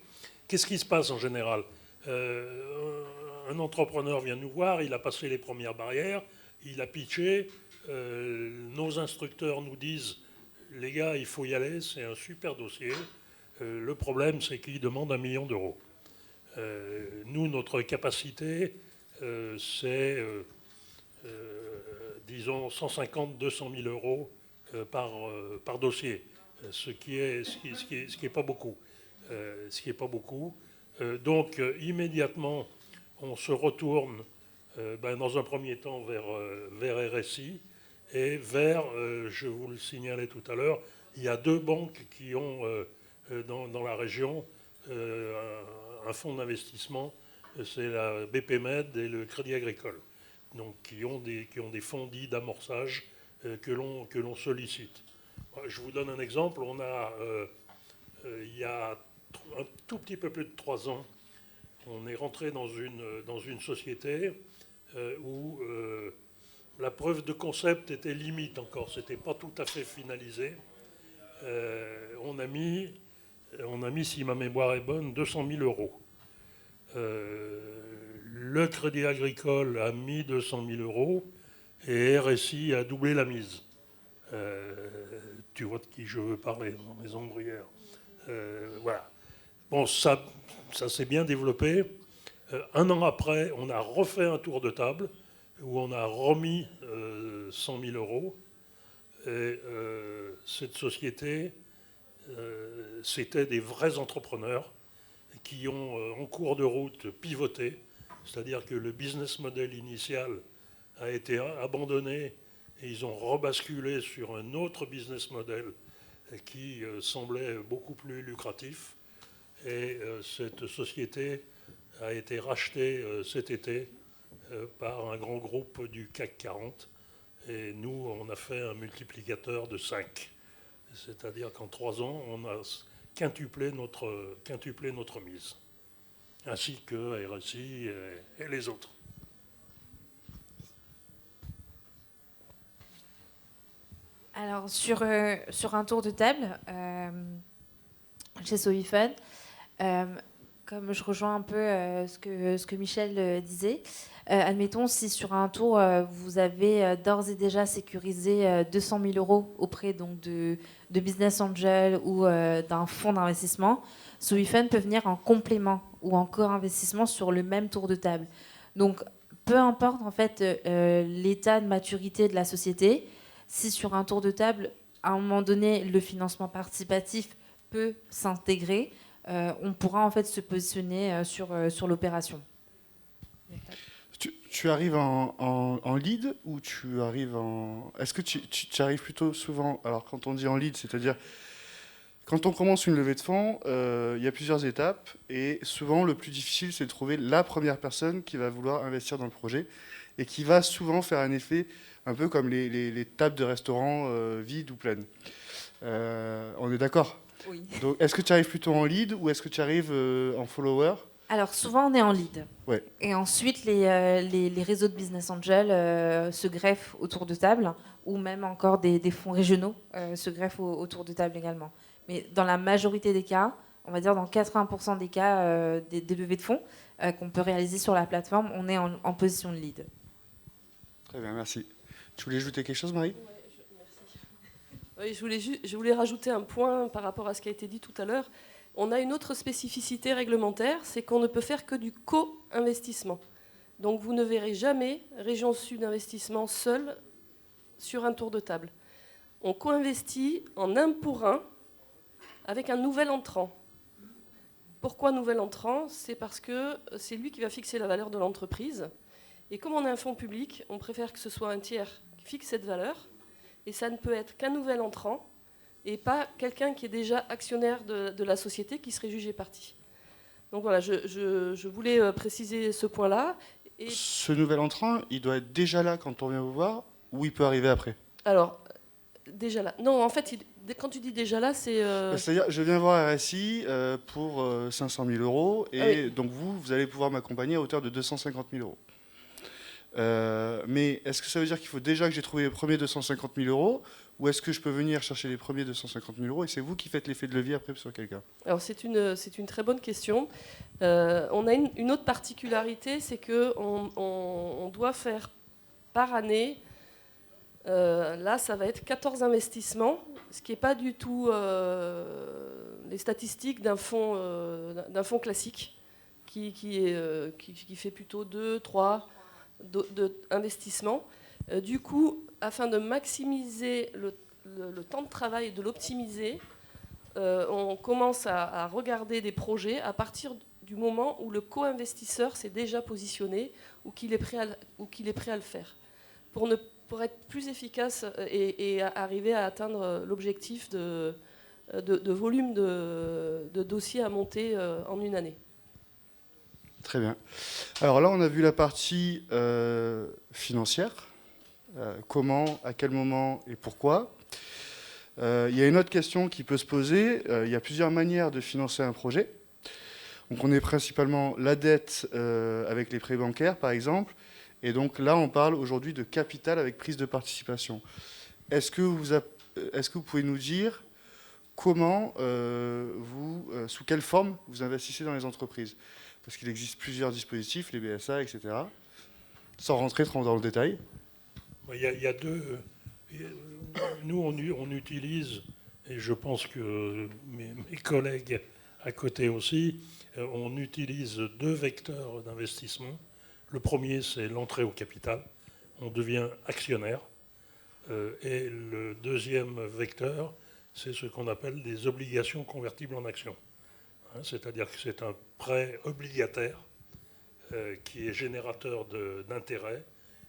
Qu'est-ce qui se passe en général? Un entrepreneur vient nous voir, il a passé les premières barrières, il a pitché, nos instructeurs nous disent « les gars, il faut y aller, c'est un super dossier ». Le problème, c'est qu'il demande 1 million d'euros. Nous, notre capacité, c'est... disons 150 200 000 euros par dossier. ce qui est pas beaucoup. Donc, immédiatement, on se retourne dans un premier temps vers RSI et vers, je vous le signalais tout à l'heure, il y a 2 banques qui ont dans la région un fonds d'investissement, c'est la BPMed et le Crédit Agricole, donc qui ont des fonds dits d'amorçage que l'on sollicite. Je vous donne un exemple. On a, il y a un tout petit peu plus de 3 ans, on est rentré dans une société où la preuve de concept était limite encore, c'était pas tout à fait finalisé. On a mis, si ma mémoire est bonne, 200 000 euros. Le Crédit Agricole a mis 200 000 euros et RSI a doublé la mise. Tu vois de qui je veux parler, dans les ombrières. Voilà. Bon, ça s'est bien développé. 1 an après, on a refait un tour de table où on a remis 100 000 euros. Et cette société, c'était des vrais entrepreneurs qui ont, en cours de route, pivoté. C'est-à-dire que le business model initial a été abandonné et ils ont rebasculé sur un autre business model qui semblait beaucoup plus lucratif. Et cette société a été rachetée cet été par un grand groupe du CAC 40. Et nous, on a fait un multiplicateur de 5. C'est-à-dire qu'en 3 ans, on a quintuplé notre mise, ainsi que RSI et les autres. Alors, sur un tour de table, chez Sovifun, comme je rejoins un peu ce que Michel disait, admettons si sur un tour, vous avez d'ores et déjà sécurisé 200 000 euros auprès donc, de Business Angel ou d'un fonds d'investissement, Sovifun peut venir en complément ou en co-investissement sur le même tour de table. Donc, peu importe en fait l'état de maturité de la société, si sur un tour de table, à un moment donné, le financement participatif peut s'intégrer, on pourra en fait se positionner sur l'opération. Tu arrives en lead ou tu arrives en... Est-ce que tu arrives plutôt souvent... Alors quand on dit en lead, c'est-à-dire quand on commence une levée de fonds, il y a plusieurs étapes et souvent le plus difficile c'est de trouver la première personne qui va vouloir investir dans le projet et qui va souvent faire un effet un peu comme les tables de restaurant vides ou pleines. On est d'accord ? Oui. Donc, est-ce que tu arrives plutôt en lead ou est-ce que tu arrives en follower ? Alors souvent on est en lead. Ouais. Et ensuite les réseaux de business angel se greffent autour de table ou même encore des fonds régionaux se greffent autour de table également. Mais dans la majorité des cas, on va dire dans 80% des cas des levées de fonds qu'on peut réaliser sur la plateforme, on est en position de lead. Très bien, merci. Tu voulais ajouter quelque chose, Marie ? Oui, je voulais rajouter un point par rapport à ce qui a été dit tout à l'heure. On a une autre spécificité réglementaire, c'est qu'on ne peut faire que du co-investissement. Donc vous ne verrez jamais Région Sud Investissement seul sur un tour de table. On co-investit en 1 pour 1 avec un nouvel entrant. Pourquoi nouvel entrant ? C'est parce que c'est lui qui va fixer la valeur de l'entreprise. Et comme on a un fonds public, on préfère que ce soit un tiers qui fixe cette valeur. Et ça ne peut être qu'un nouvel entrant et pas quelqu'un qui est déjà actionnaire de la société qui serait jugé partie. Donc voilà, je voulais préciser ce point-là. Et ce nouvel entrant, il doit être déjà là quand on vient vous voir ou il peut arriver après ? Alors, déjà là. Non, en fait, quand tu dis déjà là, c'est... C'est-à-dire, je viens voir RSI pour 500 000 euros et oui. donc vous allez pouvoir m'accompagner à hauteur de 250 000 euros. Mais est-ce que ça veut dire qu'il faut déjà que j'ai trouvé les premiers 250 000 euros ou est-ce que je peux venir chercher les premiers 250 000 euros et c'est vous qui faites l'effet de levier après sur quelqu'un ? Alors c'est une très bonne question. On a une autre particularité, c'est qu'on doit faire par année, là ça va être 14 investissements, ce qui n'est pas du tout les statistiques d'un fonds classique qui fait plutôt 2, 3 d'investissement. Du coup, afin de maximiser le temps de travail et de l'optimiser, on commence à regarder des projets à partir du moment où le co-investisseur s'est déjà positionné ou qu'il est prêt à le faire, pour être plus efficace et arriver à atteindre l'objectif de volume de dossiers à monter en une année. Très bien. Alors là, on a vu la partie financière. Comment, à quel moment et pourquoi. Il y a une autre question qui peut se poser. Il y a plusieurs manières de financer un projet. Donc on est principalement la dette avec les prêts bancaires, par exemple. Et donc là, on parle aujourd'hui de capital avec prise de participation. Est-ce que vous pouvez nous dire comment, sous quelle forme vous investissez dans les entreprises? Parce qu'il existe plusieurs dispositifs, les BSA, etc. Sans rentrer trop dans le détail. Il y a deux... Nous, on utilise, et je pense que mes collègues à côté aussi, on utilise deux vecteurs d'investissement. Le premier, c'est l'entrée au capital. On devient actionnaire. Et le deuxième vecteur, c'est ce qu'on appelle des obligations convertibles en actions. C'est-à-dire que c'est un prêt obligataire qui est générateur d'intérêt,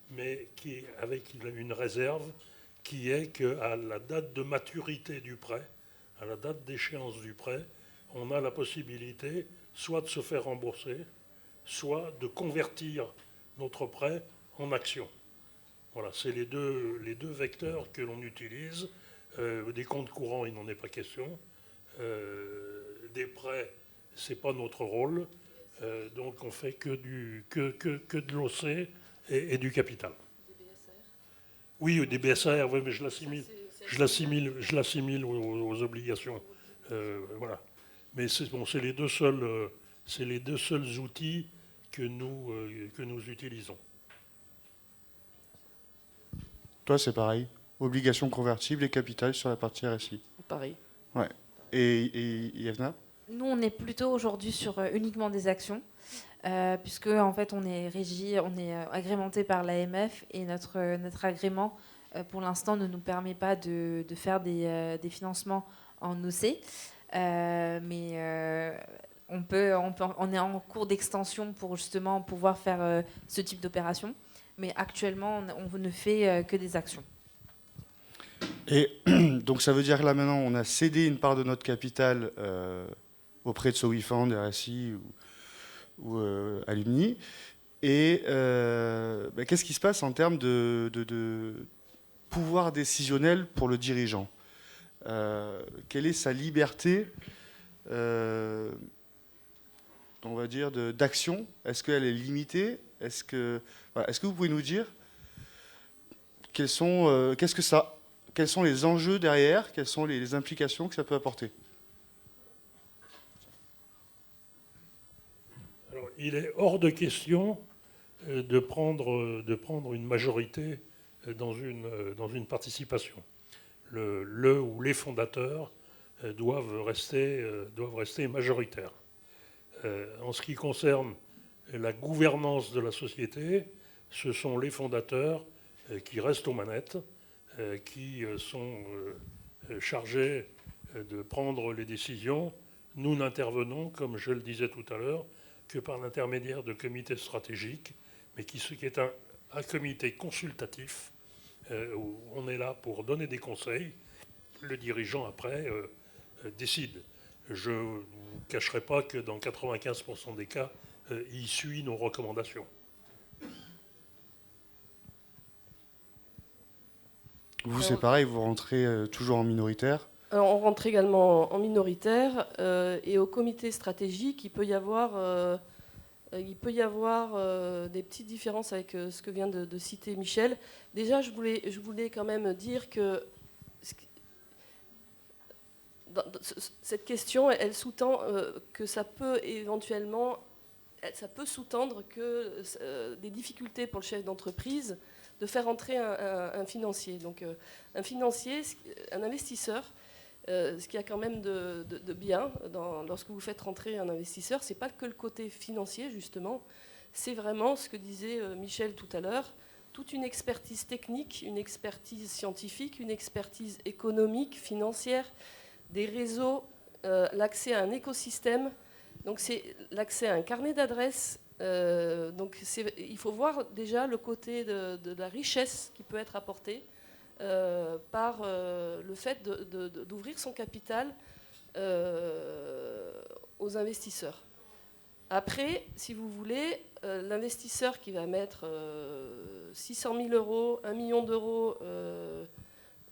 mais qui avec une réserve qui est qu'à la date de maturité du prêt, à la date d'échéance du prêt, on a la possibilité soit de se faire rembourser, soit de convertir notre prêt en action. Voilà, c'est les deux vecteurs que l'on utilise. Des comptes courants, il n'en est pas question. Des prêts, ce n'est pas notre rôle. Donc on fait que de l'OC et du capital. Oui, des BSR, oui, mais je l'assimile aux obligations. Voilà. Mais c'est les deux seuls outils que nous utilisons. Toi, c'est pareil. Obligations convertibles et capital sur la partie RSI. Pareil. Ouais. Et Yevna? Nous, on est plutôt aujourd'hui sur uniquement des actions, puisque en fait, on est agrémenté par l'AMF et notre agrément, pour l'instant, ne nous permet pas de faire des financements en OC, mais on est en cours d'extension pour justement pouvoir faire ce type d'opération. Mais actuellement, on ne fait que des actions. Et donc ça veut dire que là maintenant, on a cédé une part de notre capital auprès de Sowifund, RSI ou Alumni. Et qu'est-ce qui se passe en termes de pouvoir décisionnel pour le dirigeant? Quelle est sa liberté, on va dire, d'action? Est-ce qu'elle est limitée? Est-ce que vous pouvez nous dire quels sont les enjeux derrière, quelles sont les implications que ça peut apporter? Alors, il est hors de question de prendre une majorité dans une participation. Le ou les fondateurs doivent rester majoritaires. En ce qui concerne la gouvernance de la société, ce sont les fondateurs qui restent aux manettes, qui sont chargés de prendre les décisions. Nous n'intervenons, comme je le disais tout à l'heure, que par l'intermédiaire de comités stratégiques, mais qui est un comité consultatif, où on est là pour donner des conseils. Le dirigeant, après, décide. Je ne vous cacherai pas que dans 95% des cas, il suit nos recommandations. Vous, c'est pareil, vous rentrez toujours en minoritaire? Alors, on rentre également en minoritaire et au comité stratégique, il peut y avoir des petites différences avec ce que vient de citer Michel. Déjà, je voulais quand même dire que cette question, elle sous-tend que ça peut éventuellement, ça peut sous-tendre que des difficultés pour le chef d'entreprise de faire entrer un financier. Donc un financier, un investisseur, ce qu'il y a quand même de bien lorsque vous faites rentrer un investisseur, c'est pas que le côté financier justement, c'est vraiment ce que disait Michel tout à l'heure, toute une expertise technique, une expertise scientifique, une expertise économique, financière, des réseaux l'accès à un écosystème. Donc c'est l'accès à un carnet d'adresses. Donc il faut voir déjà le côté de la richesse qui peut être apportée par le fait d'ouvrir son capital aux investisseurs. Après, si vous voulez, l'investisseur qui va mettre 600 000 euros, 1 million d'euros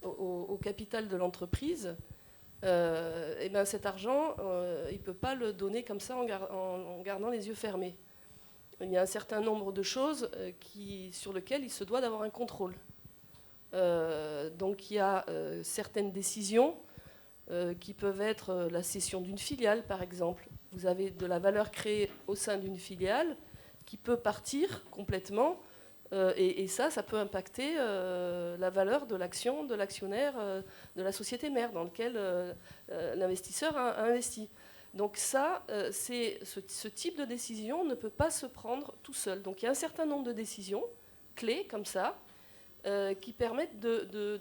au capital de l'entreprise, et ben cet argent, il ne peut pas le donner comme ça en gardant les yeux fermés. Il y a un certain nombre de choses sur lesquelles il se doit d'avoir un contrôle. Donc il y a certaines décisions qui peuvent être la cession d'une filiale, par exemple. Vous avez de la valeur créée au sein d'une filiale qui peut partir complètement, et ça peut impacter la valeur de l'action de l'actionnaire de la société mère dans laquelle l'investisseur a investi. Donc ça, ce type de décision ne peut pas se prendre tout seul. Donc il y a un certain nombre de décisions clés comme ça qui permettent de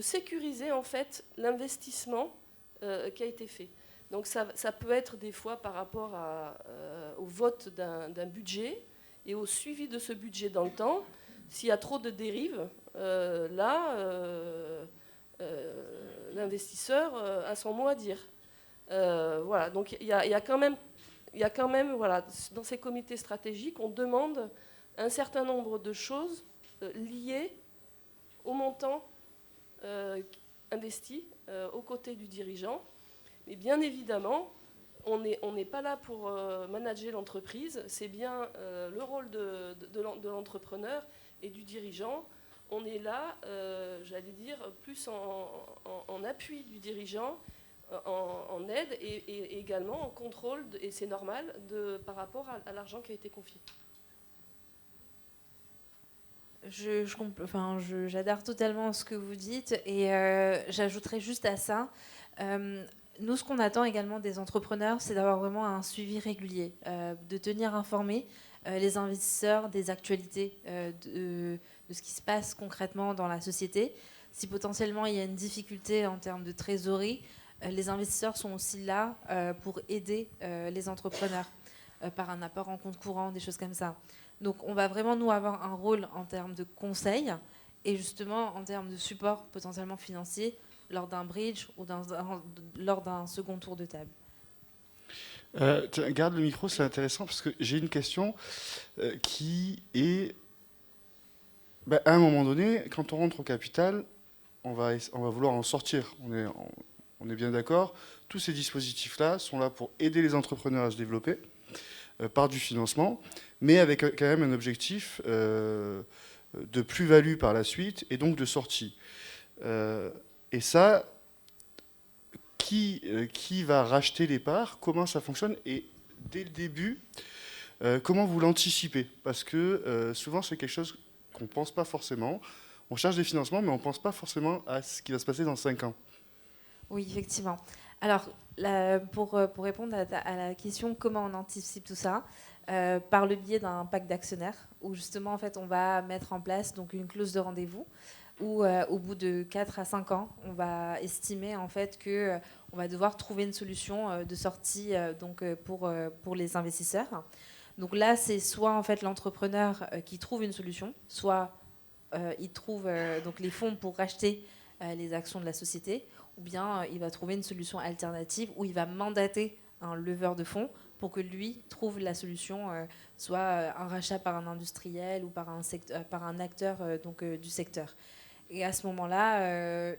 sécuriser en fait l'investissement qui a été fait. Donc ça peut être des fois par rapport au vote d'un budget et au suivi de ce budget dans le temps. S'il y a trop de dérives, l'investisseur a son mot à dire. Voilà, donc il y a quand même voilà, dans ces comités stratégiques, on demande un certain nombre de choses liées au montant investi aux côtés du dirigeant. Mais bien évidemment, on n'est pas là pour manager l'entreprise, c'est bien le rôle de l'entrepreneur et du dirigeant. On est là, j'allais dire, plus en appui du dirigeant, en aide et également en contrôle, et c'est normal, par rapport à l'argent qui a été confié. J'adhère totalement à ce que vous dites et j'ajouterais juste à ça, nous ce qu'on attend également des entrepreneurs, c'est d'avoir vraiment un suivi régulier, de tenir informés les investisseurs des actualités, de ce qui se passe concrètement dans la société. Si potentiellement il y a une difficulté en termes de trésorerie, les investisseurs sont aussi là pour aider les entrepreneurs par un apport en compte courant, des choses comme ça. Donc on va vraiment, nous, avoir un rôle en termes de conseil et justement en termes de support potentiellement financier lors d'un bridge ou lors d'un second tour de table. Garde le micro, c'est intéressant parce que j'ai une question qui est... à un moment donné, quand on rentre au capital, on va vouloir en sortir. On est bien d'accord. Tous ces dispositifs-là sont là pour aider les entrepreneurs à se développer par du financement, mais avec quand même un objectif de plus-value par la suite et donc de sortie. Et ça, qui va racheter les parts? Comment ça fonctionne? Et dès le début, comment vous l'anticipez? Parce que souvent, c'est quelque chose qu'on ne pense pas forcément. On cherche des financements, mais on ne pense pas forcément à ce qui va se passer dans 5 ans. Oui, effectivement. Alors, pour répondre à la question comment on anticipe tout ça, par le biais d'un pacte d'actionnaires, où justement, en fait, on va mettre en place donc, une clause de rendez-vous, où au bout de 4 à 5 ans, on va estimer en fait qu'on va devoir trouver une solution de sortie pour les investisseurs. Donc là, c'est soit en fait l'entrepreneur qui trouve une solution, soit il trouve donc les fonds pour racheter les actions de la société, ou bien il va trouver une solution alternative où il va mandater un leveur de fonds pour que lui trouve la solution, soit un rachat par un industriel ou par un acteur du secteur. Et à ce moment-là,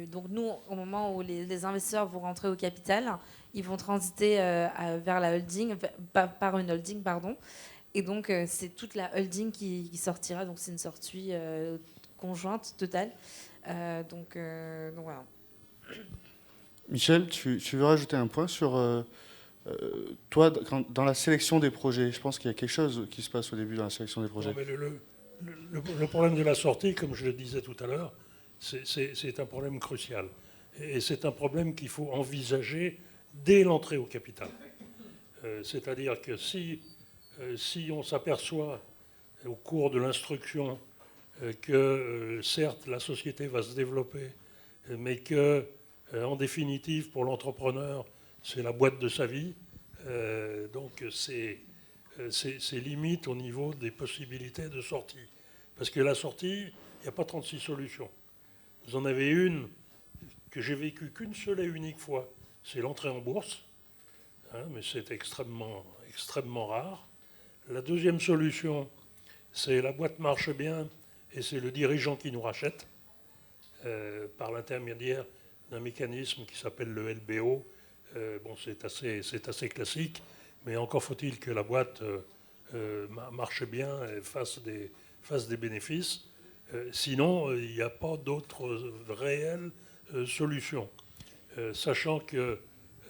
donc nous, au moment où les investisseurs vont rentrer au capital, ils vont transiter vers la holding, par une holding, pardon. Et donc, c'est toute la holding qui sortira. Donc, c'est une sortie conjointe, totale. Donc voilà. Michel, tu veux rajouter un point sur... toi, dans la sélection des projets, je pense qu'il y a quelque chose qui se passe au début dans la sélection des projets. Non, mais le problème de la sortie, comme je le disais tout à l'heure, c'est un problème crucial. Et c'est un problème qu'il faut envisager dès l'entrée au capital. C'est-à-dire que si on s'aperçoit au cours de l'instruction que certes la société va se développer, mais que En définitive, pour l'entrepreneur, c'est la boîte de sa vie. Donc c'est limite au niveau des possibilités de sortie. Parce que la sortie, il n'y a pas 36 solutions. Vous en avez une que j'ai vécue qu'une seule et unique fois, c'est l'entrée en bourse, hein, mais c'est extrêmement, extrêmement rare. La deuxième solution, c'est la boîte marche bien et c'est le dirigeant qui nous rachète par l'intermédiaire d'un mécanisme qui s'appelle le LBO. Bon, c'est assez classique, mais encore faut-il que la boîte marche bien et fasse des bénéfices. Sinon, il n'y a pas d'autres réelles solutions. Sachant que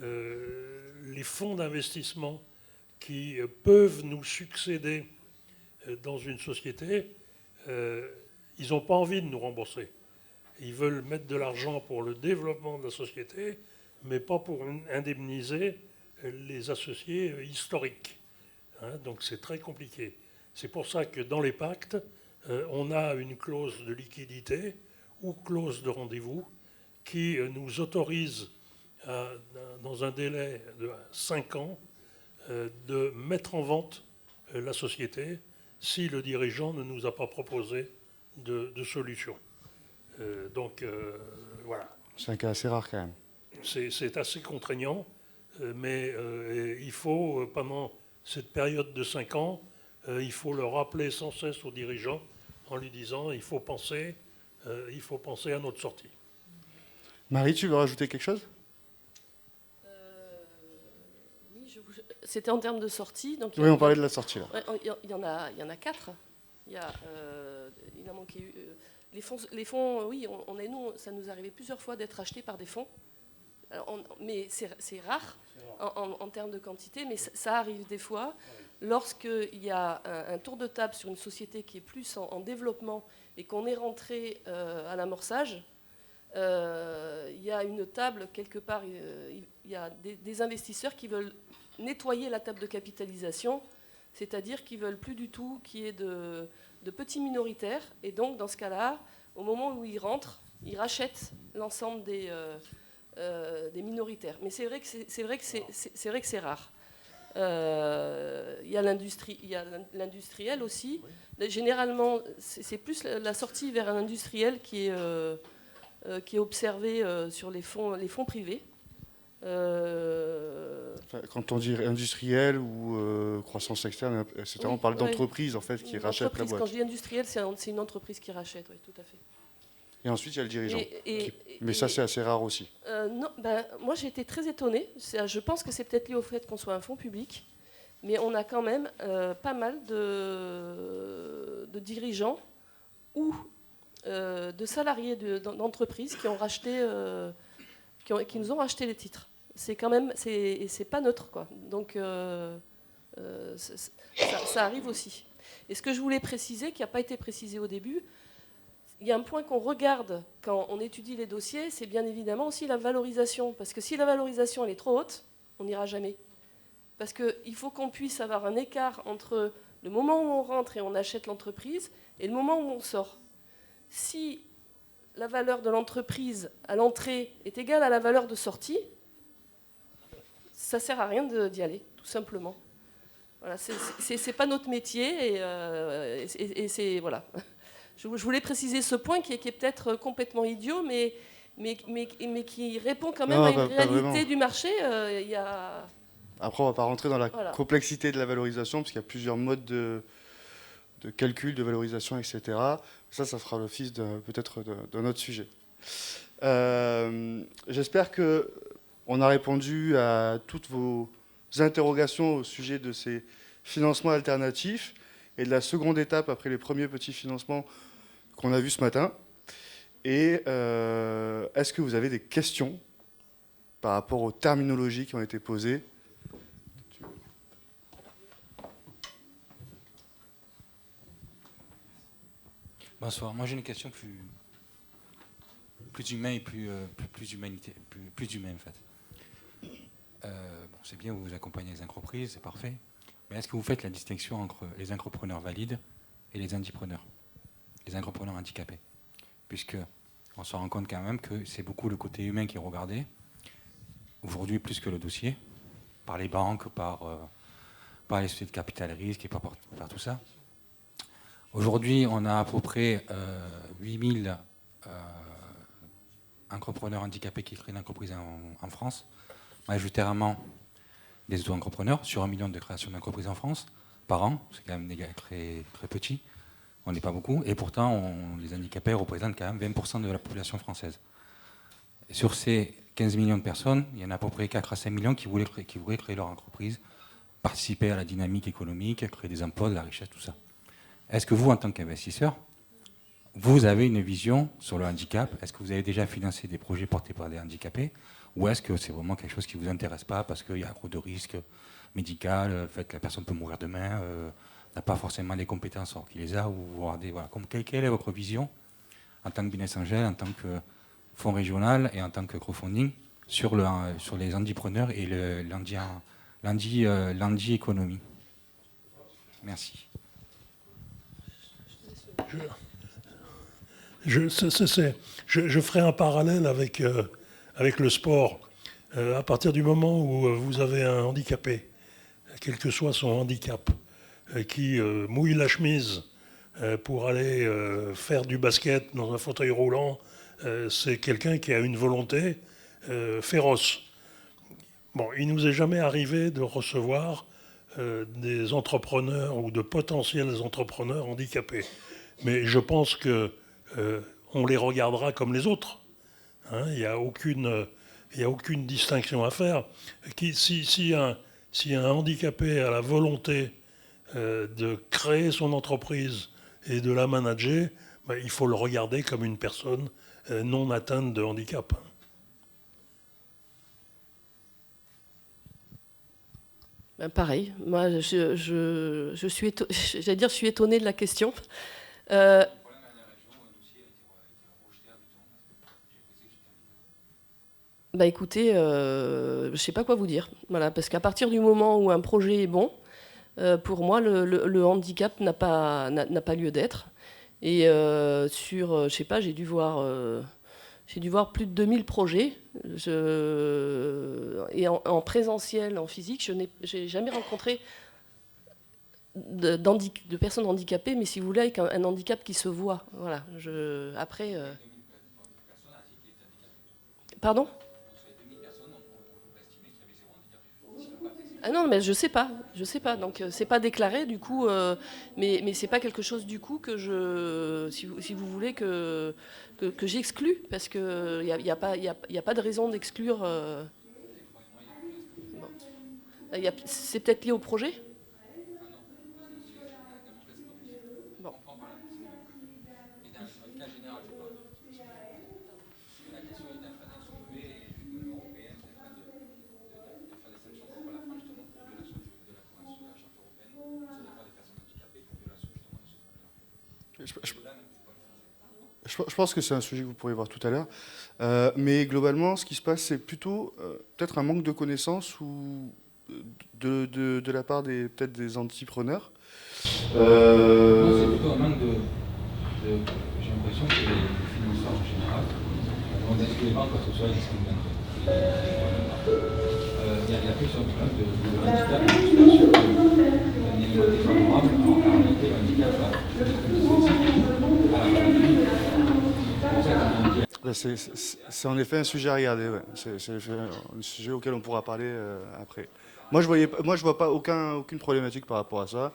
les fonds d'investissement qui peuvent nous succéder dans une société, ils n'ont pas envie de nous rembourser. Ils veulent mettre de l'argent pour le développement de la société, mais pas pour indemniser les associés historiques. Hein, donc c'est très compliqué. C'est pour ça que dans les pactes, on a une clause de liquidité ou clause de rendez-vous qui nous autorise, dans un délai de 5 ans, de mettre en vente la société si le dirigeant ne nous a pas proposé de solution. Donc voilà. C'est un cas assez rare quand même. C'est assez contraignant, mais il faut, pendant cette période de 5 ans, il faut le rappeler sans cesse au dirigeant en lui disant il faut penser à notre sortie. Marie, tu veux rajouter quelque chose ? Oui, c'était en termes de sortie. Donc Oui, on parlait de la sortie là. Ouais, il y en a 4. Il en a manqué. Les fonds, oui, ça nous arrivait plusieurs fois d'être achetés par des fonds. Alors, mais c'est rare en termes de quantité, mais ça arrive des fois. Lorsqu'il y a un tour de table sur une société qui est plus en développement et qu'on est rentré à l'amorçage, il y a une table quelque part, il y a des investisseurs qui veulent nettoyer la table de capitalisation, c'est-à-dire qu'ils ne veulent plus du tout qu'il y ait de petits minoritaires. Et donc, dans ce cas-là, au moment où ils rentrent, ils rachètent l'ensemble des minoritaires. Mais c'est vrai que c'est rare. Il y a l'industriel aussi. Généralement, c'est plus la sortie vers un industriel qui est observée sur les fonds privés. Quand on dit industriel ou croissance externe, etc., on parle d'entreprise en fait qui rachète la boîte. Quand je dis industriel, c'est une entreprise qui rachète, oui, tout à fait. Et ensuite, il y a le dirigeant. Mais ça, c'est assez rare aussi. Non, moi, j'ai été très étonnée. Je pense que c'est peut-être lié au fait qu'on soit un fonds public. Mais on a quand même pas mal de dirigeants ou de salariés d'entreprises qui ont racheté, qui nous ont racheté les titres. C'est quand même, c'est pas neutre, quoi. Donc ça arrive aussi. Et ce que je voulais préciser, qui n'a pas été précisé au début, il y a un point qu'on regarde quand on étudie les dossiers, c'est bien évidemment aussi la valorisation. Parce que si la valorisation elle est trop haute, on n'ira jamais. Parce qu'il faut qu'on puisse avoir un écart entre le moment où on rentre et on achète l'entreprise et le moment où on sort. Si la valeur de l'entreprise à l'entrée est égale à la valeur de sortie, ça ne sert à rien d'y aller, tout simplement. Voilà, c'est pas notre métier et c'est... Voilà. Je voulais préciser ce point qui est peut-être complètement idiot, mais qui répond quand même à une réalité du marché. Après, on ne va pas rentrer dans la complexité de la valorisation, parce qu'il y a plusieurs modes de calcul, de valorisation, etc. Ça fera l'office peut-être d'un autre sujet. J'espère qu'on a répondu à toutes vos interrogations au sujet de ces financements alternatifs et de la seconde étape après les premiers petits financements qu'on a vus ce matin. Et est-ce que vous avez des questions par rapport aux terminologies qui ont été posées ? Bonsoir. Moi, j'ai une question plus humaine et plus humanité, plus humaine en fait. C'est bien, vous accompagnez les entreprises, c'est parfait. Mais est-ce que vous faites la distinction entre les entrepreneurs valides et les handipreneurs, les entrepreneurs handicapés ? Puisque on se rend compte quand même que c'est beaucoup le côté humain qui est regardé, aujourd'hui plus que le dossier, par les banques, par les sociétés de capital risque et par tout ça. Aujourd'hui, on a à peu près 8000 entrepreneurs handicapés qui créent une entreprise en France, majoritairement des auto-entrepreneurs, sur 1 million de créations d'entreprises en France par an. C'est quand même très, très petit. On n'est pas beaucoup. Et pourtant, les handicapés représentent quand même 20% de la population française. Et sur ces 15 millions de personnes, il y en a à peu près 4 à 5 millions qui voudraient créer leur entreprise, participer à la dynamique économique, créer des emplois, de la richesse, tout ça. Est-ce que vous, en tant qu'investisseur, vous avez une vision sur le handicap? Est-ce que vous avez déjà financé des projets portés par des handicapés? Ou est-ce que c'est vraiment quelque chose qui ne vous intéresse pas parce qu'il y a trop de risques médicaux, le fait que la personne peut mourir demain, n'a pas forcément les compétences alors qu'il les a, ou voilà. Quelle est votre vision en tant que business angel, en tant que fonds régional et en tant que crowdfunding sur les handipreneurs et l'handi-économie? Merci. Je ferai un parallèle avec le sport. À partir du moment où vous avez un handicapé, quel que soit son handicap, qui mouille la chemise pour aller faire du basket dans un fauteuil roulant, c'est quelqu'un qui a une volonté féroce. Bon, il ne nous est jamais arrivé de recevoir des entrepreneurs ou de potentiels entrepreneurs handicapés. Mais je pense qu'on les regardera comme les autres. Hein, il n'y a aucune distinction à faire. Si un handicapé a la volonté de créer son entreprise et de la manager, ben, il faut le regarder comme une personne non atteinte de handicap. Ben pareil, moi je suis je suis étonnée de la question. Bah écoutez, je ne sais pas quoi vous dire. Voilà, parce qu'à partir du moment où un projet est bon, pour moi, le handicap n'a pas lieu d'être. Et je sais pas, j'ai dû voir plus de 2000 projets. Et en présentiel, en physique, je n'ai jamais rencontré de personnes handicapées, mais si vous voulez, avec un handicap qui se voit. Voilà. Après. Pardon ? Ah non, mais je sais pas. Donc c'est pas déclaré du coup, mais c'est pas quelque chose du coup que si vous voulez que j'exclus, parce que y a pas de raison d'exclure. Bon. C'est peut-être lié au projet. Bon. Je pense que c'est un sujet que vous pourrez voir tout à l'heure. Mais globalement, ce qui se passe, c'est plutôt peut-être un manque de connaissances ou de la part peut-être des entrepreneurs. Non, c'est plutôt un manque j'ai l'impression que les financeurs en général, on a que les banques, parce que ce soit les discountants. Il y a plus sur le problème de handicap, je suis sûr qu'un élément défavorable, en réalité, le handicap c'est en effet un sujet à regarder. Ouais. C'est un sujet auquel on pourra parler après. Moi, je vois pas aucune problématique par rapport à ça.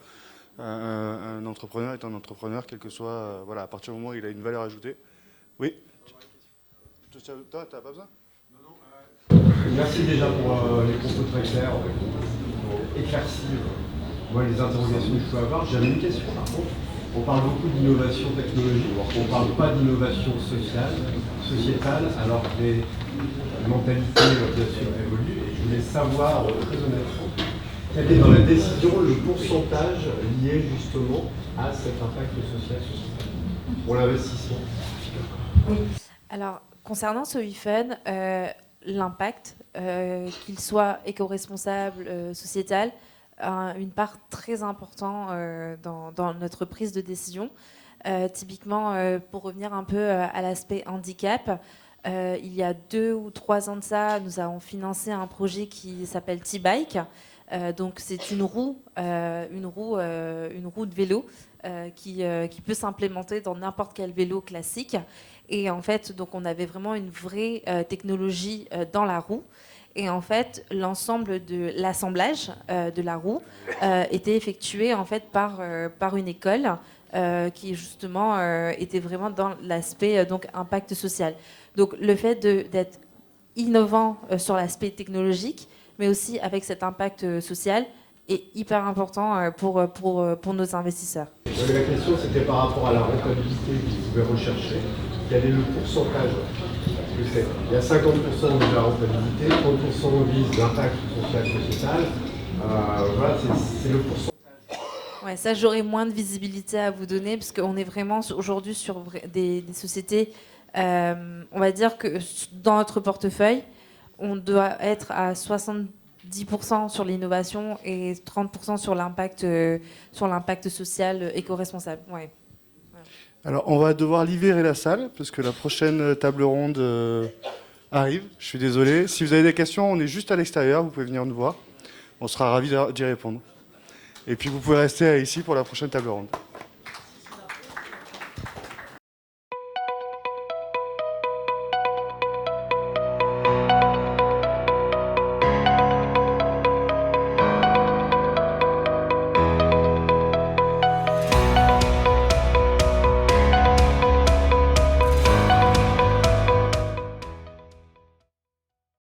Un entrepreneur est un entrepreneur, quel que soit, voilà, à partir du moment où il a une valeur ajoutée. Oui. T'as pas besoin? Merci déjà pour les propos très clairs, pour éclaircir les interrogations que je peux avoir. J'avais une question par contre. On parle beaucoup d'innovation technologique, on ne parle pas d'innovation sociétale, alors que les mentalités bien sûr évoluent. Et je voulais savoir très honnêtement quel est dans la décision le pourcentage lié justement à cet impact social pour l'investissement. Oui. Alors, concernant ce WeFund, l'impact, qu'il soit éco-responsable, sociétal, a une part très importante dans notre prise de décision. Typiquement, pour revenir un peu à l'aspect handicap, il y a 2 ou 3 ans de ça, nous avons financé un projet qui s'appelle T-Bike. Donc c'est une roue de vélo qui peut s'implémenter dans n'importe quel vélo classique. Et en fait, donc on avait vraiment une vraie technologie dans la roue. Et en fait, l'ensemble de l'assemblage de la roue était effectué en fait par une école qui justement était vraiment dans l'aspect donc impact social. Donc le fait d'être innovant sur l'aspect technologique, mais aussi avec cet impact social, est hyper important pour nos investisseurs. La question, c'était par rapport à la rentabilité que vous pouvez rechercher. Quel est le pourcentage que c'est? Il y a 50% de la rentabilité, 30% vise l'impact social et sociétal. Voilà, c'est le pourcentage. Ouais, ça, j'aurais moins de visibilité à vous donner, parce qu'on est vraiment aujourd'hui sur des sociétés, on va dire que dans notre portefeuille, on doit être à 70% sur l'innovation et 30% sur l'impact social éco-responsable. Ouais. Alors, on va devoir libérer la salle, parce que la prochaine table ronde arrive. Je suis désolé. Si vous avez des questions, on est juste à l'extérieur, vous pouvez venir nous voir. On sera ravis d'y répondre. Et puis, vous pouvez rester ici pour la prochaine table ronde.